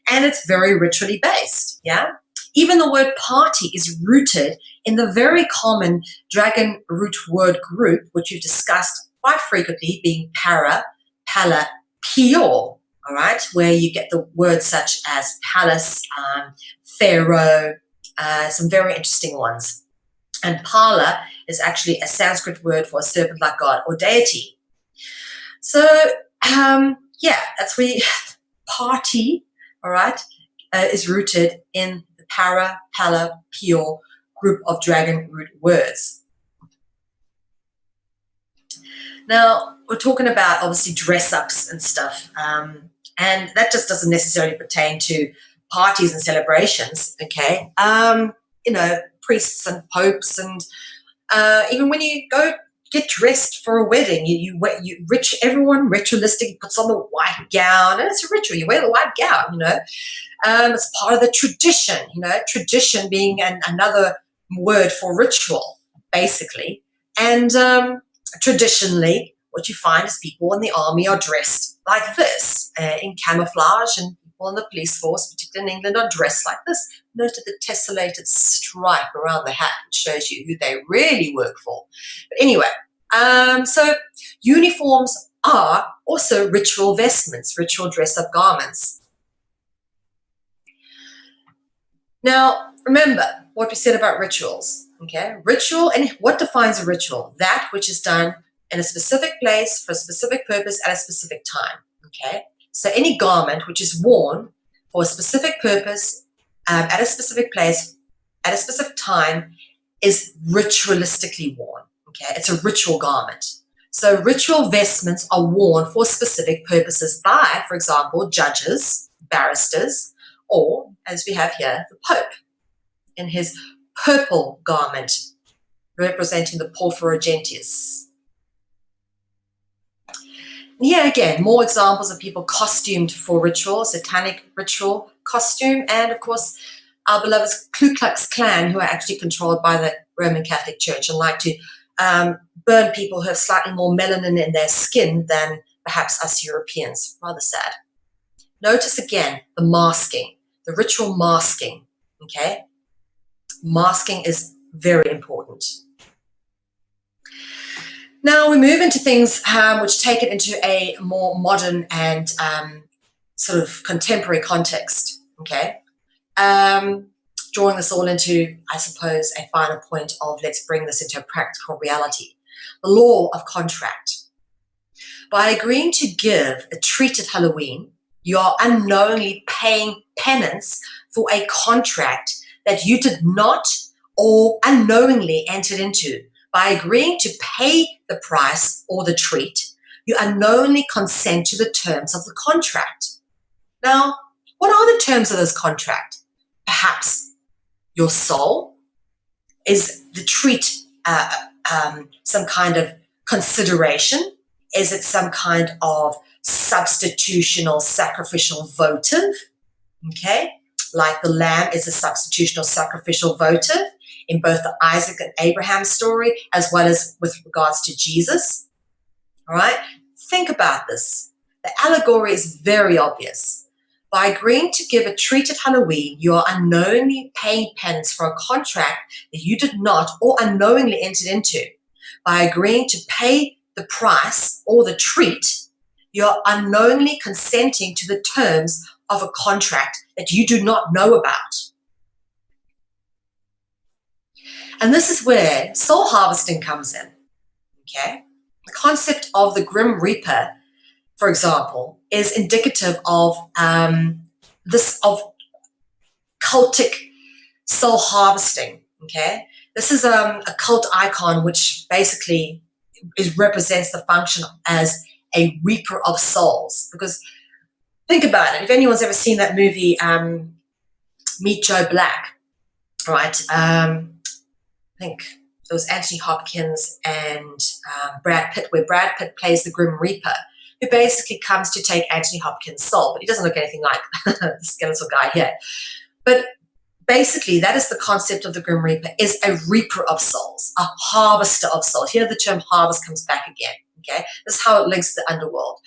Speaker 2: And it's very ritually based, yeah? Even the word party is rooted in the very common dragon root word group, which we've discussed quite frequently, being para, pala, pio, all right, where you get the words such as palace, pharaoh, some very interesting ones. And pala is actually a Sanskrit word for a serpent-like god or deity. So, that's where party, all right, is rooted in the para, pala, pio group of dragon root words. Now, we're talking about obviously dress-ups and stuff, and that just doesn't necessarily pertain to parties and celebrations, okay? Priests and popes, and even when you go get dressed for a wedding, everyone ritualistic puts on the white gown, and it's a ritual. You wear the white gown, it's part of the tradition, tradition being another word for ritual, basically. And traditionally, what you find is people in the army are dressed like this, in camouflage, and people in the police force, particularly in England, are dressed like this. Note the tessellated stripe around the hat, which shows you who they really work for. But anyway, so uniforms are also ritual vestments, ritual dress-up garments. Now, remember what we said about rituals, okay? Ritual, and what defines a ritual? That which is done in a specific place for a specific purpose at a specific time, okay? So any garment which is worn for a specific purpose at a specific place at a specific time is ritualistically worn, okay? It's a ritual garment. So ritual vestments are worn for specific purposes by, for example, judges, barristers, or, as we have here, the Pope in his purple garment representing the Porphyro Gentius. Here again, more examples of people costumed for ritual, satanic ritual costume, and of course our beloved Ku Klux Klan, who are actually controlled by the Roman Catholic Church and like to burn people who have slightly more melanin in their skin than perhaps us Europeans. Rather sad. Notice again the masking, the ritual masking, okay? Masking is very important. Now we move into things which take it into a more modern and sort of contemporary context, okay? Drawing this all into, I suppose, a final point of let's bring this into a practical reality. The law of contract. By agreeing to give a treat at Halloween, you are unknowingly paying penance for a contract that you did not or unknowingly entered into. By agreeing to pay the price or the treat, you unknowingly consent to the terms of the contract. Now, what are the terms of this contract? Perhaps your soul? Is the treat some kind of consideration? Is it some kind of substitutional sacrificial votive? Okay, like the lamb is a substitutional sacrificial votive in both the Isaac and Abraham story, as well as with regards to Jesus. All right, think about this. The allegory is very obvious. By agreeing to give a treat at Halloween, you are unknowingly paying penance for a contract that you did not or unknowingly entered into. By agreeing to pay the price or the treat, you are unknowingly consenting to the terms of a contract that you do not know about. And this is where soul harvesting comes in, okay? The concept of the Grim Reaper, for example, is indicative of of cultic soul harvesting, okay? This is a cult icon which basically represents the function as a reaper of souls. Because think about it, if anyone's ever seen that movie, Meet Joe Black, right? I think it was Anthony Hopkins and Brad Pitt, where Brad Pitt plays the Grim Reaper, who basically comes to take Anthony Hopkins' soul, but he doesn't look anything like the skeletal guy here. But basically, that is the concept of the Grim Reaper, is a reaper of souls, a harvester of souls. Here the term harvest comes back again, okay? This is how it links to the underworld.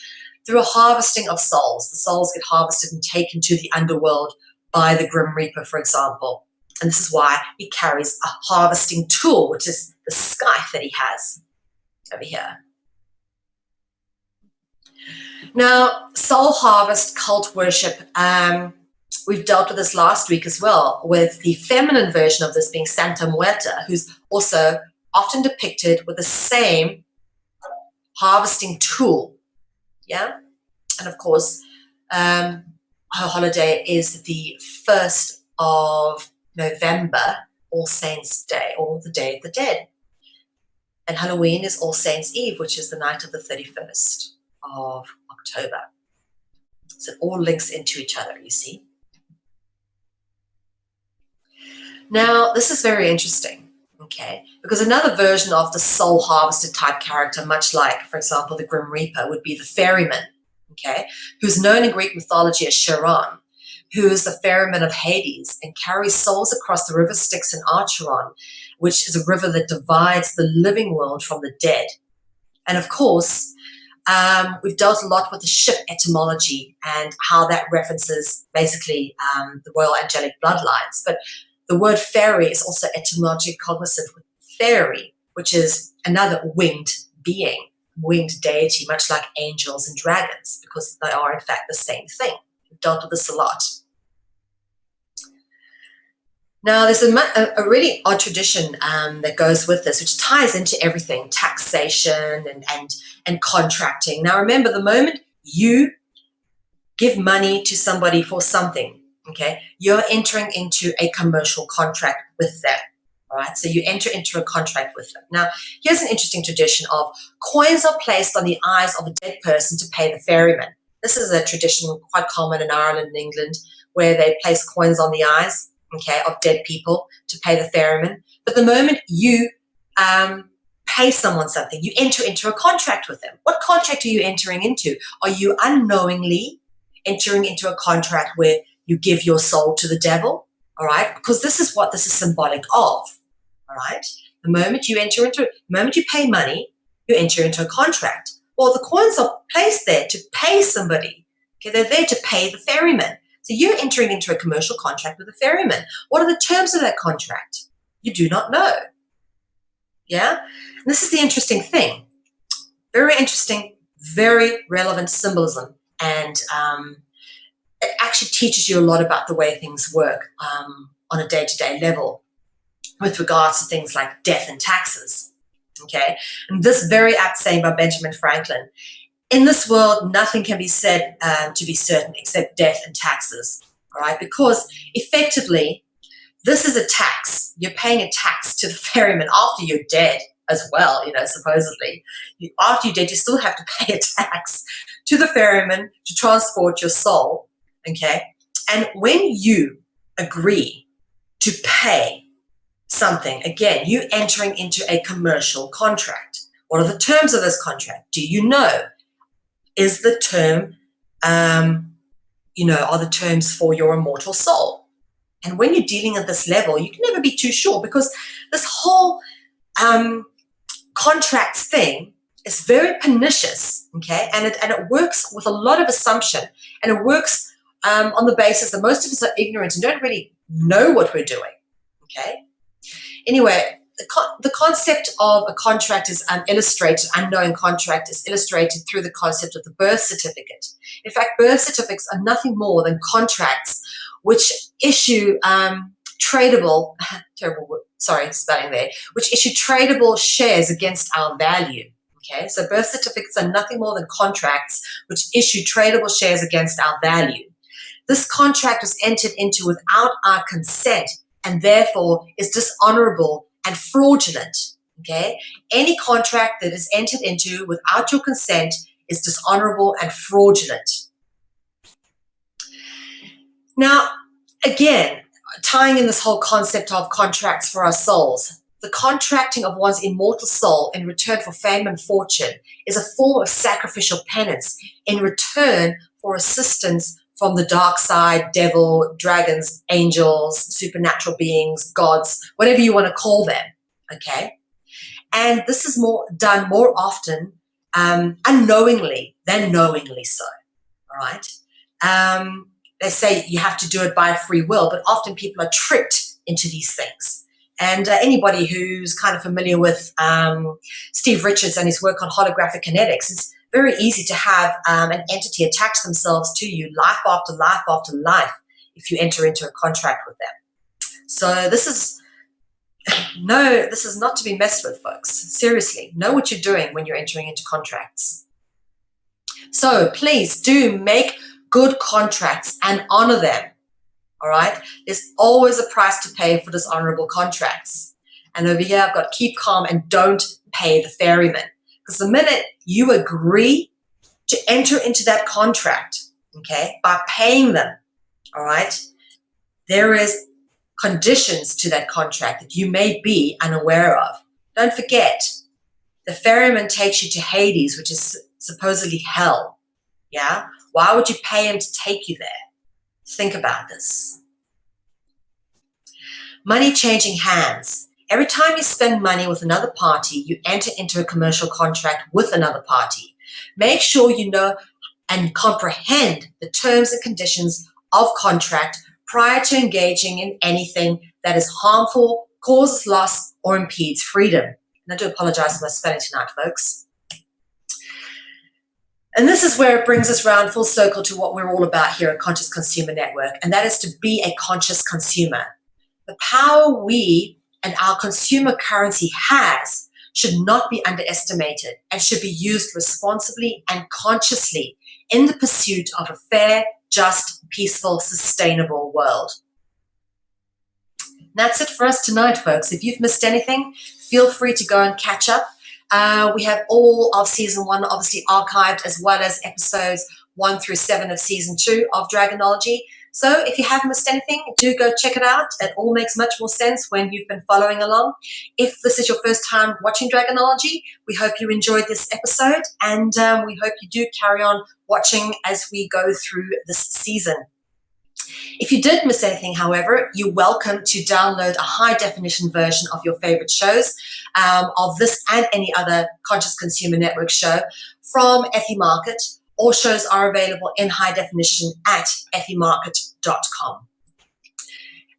Speaker 2: Through a harvesting of souls, the souls get harvested and taken to the underworld by the Grim Reaper, for example. And this is why he carries a harvesting tool, which is the scythe that he has over here. Now, soul harvest, cult worship, we've dealt with this last week as well, with the feminine version of this being Santa Muerta, who's also often depicted with the same harvesting tool, yeah? And of course, her holiday is the 1st of November, All Saints' Day, or the Day of the Dead. And Halloween is All Saints' Eve, which is the night of the 31st of October. So it all links into each other, you see. Now, this is very interesting, okay, because another version of the soul harvester type character, much like, for example, the Grim Reaper, would be the ferryman, okay, who's known in Greek mythology as Charon, who is the ferryman of Hades and carries souls across the river Styx in Acheron, which is a river that divides the living world from the dead. And of course, we've dealt a lot with the ship etymology and how that references basically the royal angelic bloodlines. But the word fairy is also etymologically cognizant with fairy, which is another winged being, winged deity, much like angels and dragons, because they are in fact the same thing. We've dealt with this a lot. Now, there's a really odd tradition that goes with this, which ties into everything, taxation and contracting. Now, remember, the moment you give money to somebody for something, okay, you're entering into a commercial contract with them, all right? So you enter into a contract with them. Now, here's an interesting tradition of coins are placed on the eyes of a dead person to pay the ferryman. This is a tradition quite common in Ireland and England, where they place coins on the eyes, okay, of dead people to pay the ferryman. But the moment you pay someone something, you enter into a contract with them. What contract are you entering into? Are you unknowingly entering into a contract where you give your soul to the devil? All right, because this is what this is symbolic of. All right, the moment you pay money, you enter into a contract. Well, the coins are placed there to pay somebody. Okay, they're there to pay the ferryman. So you're entering into a commercial contract with the ferryman. What are the terms of that contract? You do not know. Yeah? And this is the interesting thing. Very interesting, very relevant symbolism. And it actually teaches you a lot about the way things work on a day-to-day level with regards to things like death and taxes. Okay? And this very apt saying by Benjamin Franklin: in this world, nothing can be said to be certain except death and taxes, all right? Because effectively, this is a tax. You're paying a tax to the ferryman after you're dead as well, you know, supposedly. After you're dead, you still have to pay a tax to the ferryman to transport your soul, okay? And when you agree to pay something, again, you're entering into a commercial contract. What are the terms of this contract? Do you know? Is the term, are the terms for your immortal soul? And when you're dealing at this level, you can never be too sure, because this whole contracts thing is very pernicious, okay? And it works with a lot of assumption, and it works on the basis that most of us are ignorant and don't really know what we're doing, okay? Anyway, the concept of a contract is illustrated, unknown contract is illustrated through the concept of the birth certificate. In fact, birth certificates are nothing more than contracts which issue tradable, which issue tradable shares against our value. Okay, so birth certificates are nothing more than contracts which issue tradable shares against our value. This contract was entered into without our consent and therefore is dishonorable and fraudulent, okay? Any contract that is entered into without your consent is dishonorable and fraudulent. Now, again, tying in this whole concept of contracts for our souls, the contracting of one's immortal soul in return for fame and fortune is a form of sacrificial penance in return for assistance from the dark side, devil, dragons, angels, supernatural beings, gods, whatever you want to call them, okay? And this is done more often unknowingly than knowingly so, all right? They say you have to do it by free will, but often people are tricked into these things. And anybody who's kind of familiar with Steve Richards and his work on holographic kinetics, it's very easy to have an entity attach themselves to you life after life after life if you enter into a contract with them. So this is not to be messed with, folks. Seriously, know what you're doing when you're entering into contracts. So please do make good contracts and honor them. All right? There's always a price to pay for dishonorable contracts. And over here, I've got keep calm and don't pay the ferryman. Because the minute you agree to enter into that contract, okay, by paying them, all right, there is conditions to that contract that you may be unaware of. Don't forget, the ferryman takes you to Hades, which is supposedly hell. Yeah? Why would you pay him to take you there? Think about this. Money changing hands. Every time you spend money with another party, you enter into a commercial contract with another party. Make sure you know and comprehend the terms and conditions of contract prior to engaging in anything that is harmful, causes loss, or impedes freedom. And I do apologize for my spelling tonight, folks. And this is where it brings us round full circle to what we're all about here at Conscious Consumer Network, and that is to be a conscious consumer. The power we and our consumer currency has should not be underestimated and should be used responsibly and consciously in the pursuit of a fair, just, peaceful, sustainable world. That's it for us tonight, folks. If you've missed anything, feel free to go and catch up. We have all of season 1 obviously archived, as well as episodes 1 through 7 of season 2 of Dragonology. So if you haven't missed anything, do go check it out. It all makes much more sense when you've been following along. If this is your first time watching Dragonology, we hope you enjoyed this episode, and we hope you do carry on watching as we go through this season. If you did miss anything, however, you're welcome to download a high-definition version of your favorite shows, of this and any other Conscious Consumer Network show from Ethymarket. All shows are available in high definition at ethymarket.com.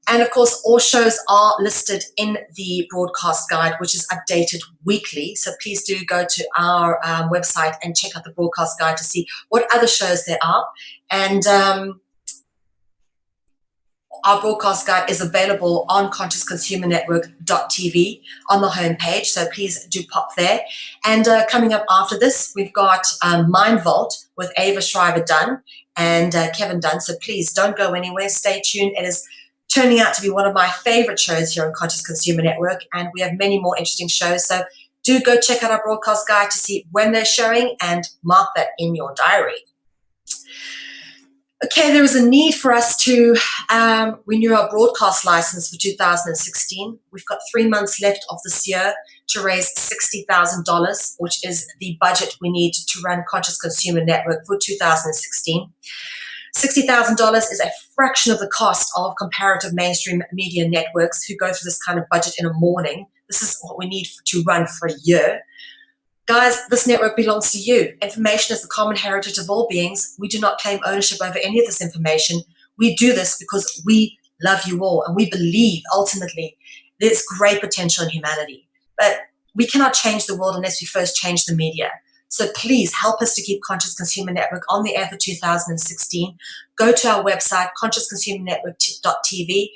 Speaker 2: And of course, all shows are listed in the broadcast guide, which is updated weekly. So please do go to our website and check out the broadcast guide to see what other shows there are. And our broadcast guide is available on consciousconsumernetwork.tv on the homepage, so please do pop there. And coming up after this, we've got Mind Vault with Ava Shriver-Dunn and Kevin Dunn, so please don't go anywhere. Stay tuned. It is turning out to be one of my favorite shows here on Conscious Consumer Network, and we have many more interesting shows, so do go check out our broadcast guide to see when they're showing and mark that in your diary. Okay, there is a need for us to renew our broadcast license for 2016. We've got 3 months left of this year to raise $60,000, which is the budget we need to run Conscious Consumer Network for 2016. $60,000 is a fraction of the cost of comparative mainstream media networks who go through this kind of budget in a morning. This is what we need to run for a year. Guys, this network belongs to you. Information is the common heritage of all beings. We do not claim ownership over any of this information. We do this because we love you all, and we believe ultimately there's great potential in humanity. But we cannot change the world unless we first change the media. So please help us to keep Conscious Consumer Network on the air for 2016. Go to our website, consciousconsumernetwork.tv,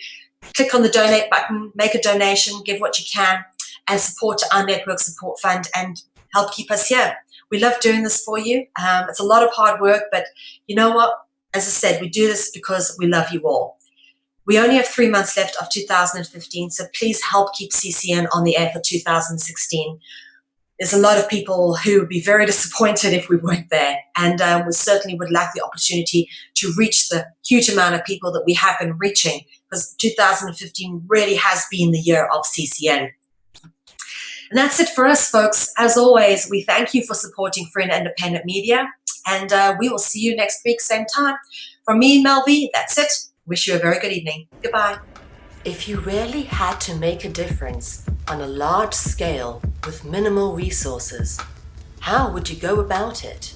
Speaker 2: click on the donate button, make a donation, give what you can, and support our network support fund and help keep us here. We love doing this for you. It's a lot of hard work, but you know what? As I said, we do this because we love you all. We only have 3 months left of 2015, so please help keep CCN on the air for 2016. There's a lot of people who would be very disappointed if we weren't there, and we certainly would like the opportunity to reach the huge amount of people that we have been reaching, because 2015 really has been the year of CCN. And that's it for us, folks. As always, we thank you for supporting free and independent media, and we will see you next week, same time. From me, Mel V, that's it. Wish you a very good evening. Goodbye.
Speaker 1: If you really had to make a difference on a large scale with minimal resources, how would you go about it?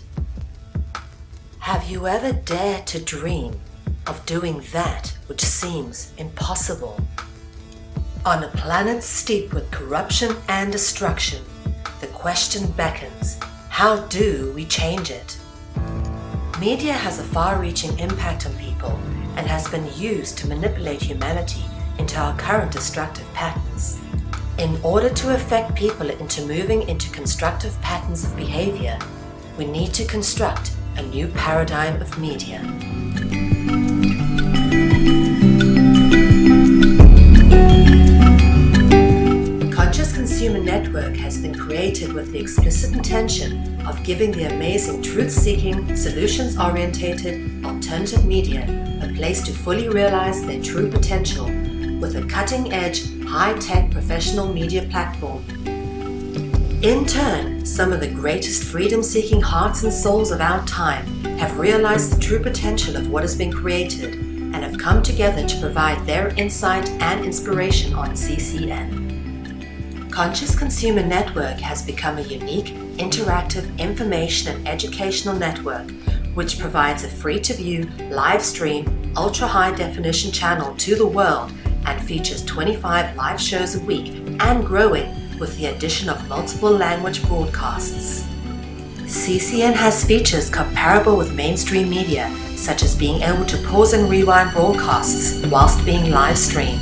Speaker 1: Have you ever dared to dream of doing that which seems impossible? On a planet steeped with corruption and destruction, the question beckons, how do we change it? Media has a far-reaching impact on people and has been used to manipulate humanity into our current destructive patterns. In order to affect people into moving into constructive patterns of behavior, we need to construct a new paradigm of media. with the explicit intention of giving the amazing truth-seeking, solutions-orientated, alternative media a place to fully realize their true potential with a cutting-edge, high-tech professional media platform. In turn, some of the greatest freedom-seeking hearts and souls of our time have realized the true potential of what has been created and have come together to provide their insight and inspiration on CCN. Conscious Consumer Network has become a unique, interactive information and educational network which provides a free-to-view, live-stream, ultra-high-definition channel to the world and features 25 live shows a week and growing with the addition of multiple language broadcasts. CCN has features comparable with mainstream media, such as being able to pause and rewind broadcasts whilst being live streamed.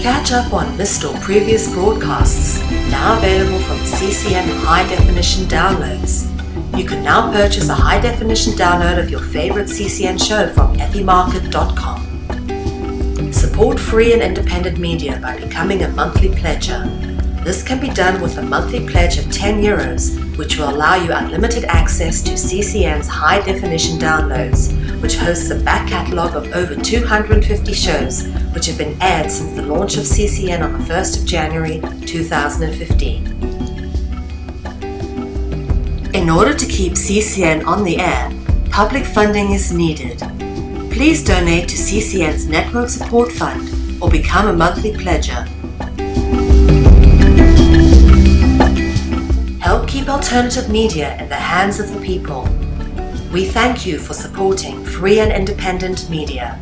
Speaker 1: Catch up on missed or previous broadcasts, now available from CCN High Definition downloads. You can now purchase a high definition download of your favorite CCN show from effiemarket.com. Support free and independent media by becoming a monthly pledger. This can be done with a monthly pledge of €10, which will allow you unlimited access to CCN's high-definition downloads, which hosts a back catalogue of over 250 shows, which have been aired since the launch of CCN on the 1st of January 2015. In order to keep CCN on the air, public funding is needed. Please donate to CCN's Network Support Fund or become a monthly pledger. Help keep alternative media in the hands of the people. We thank you for supporting free and independent media.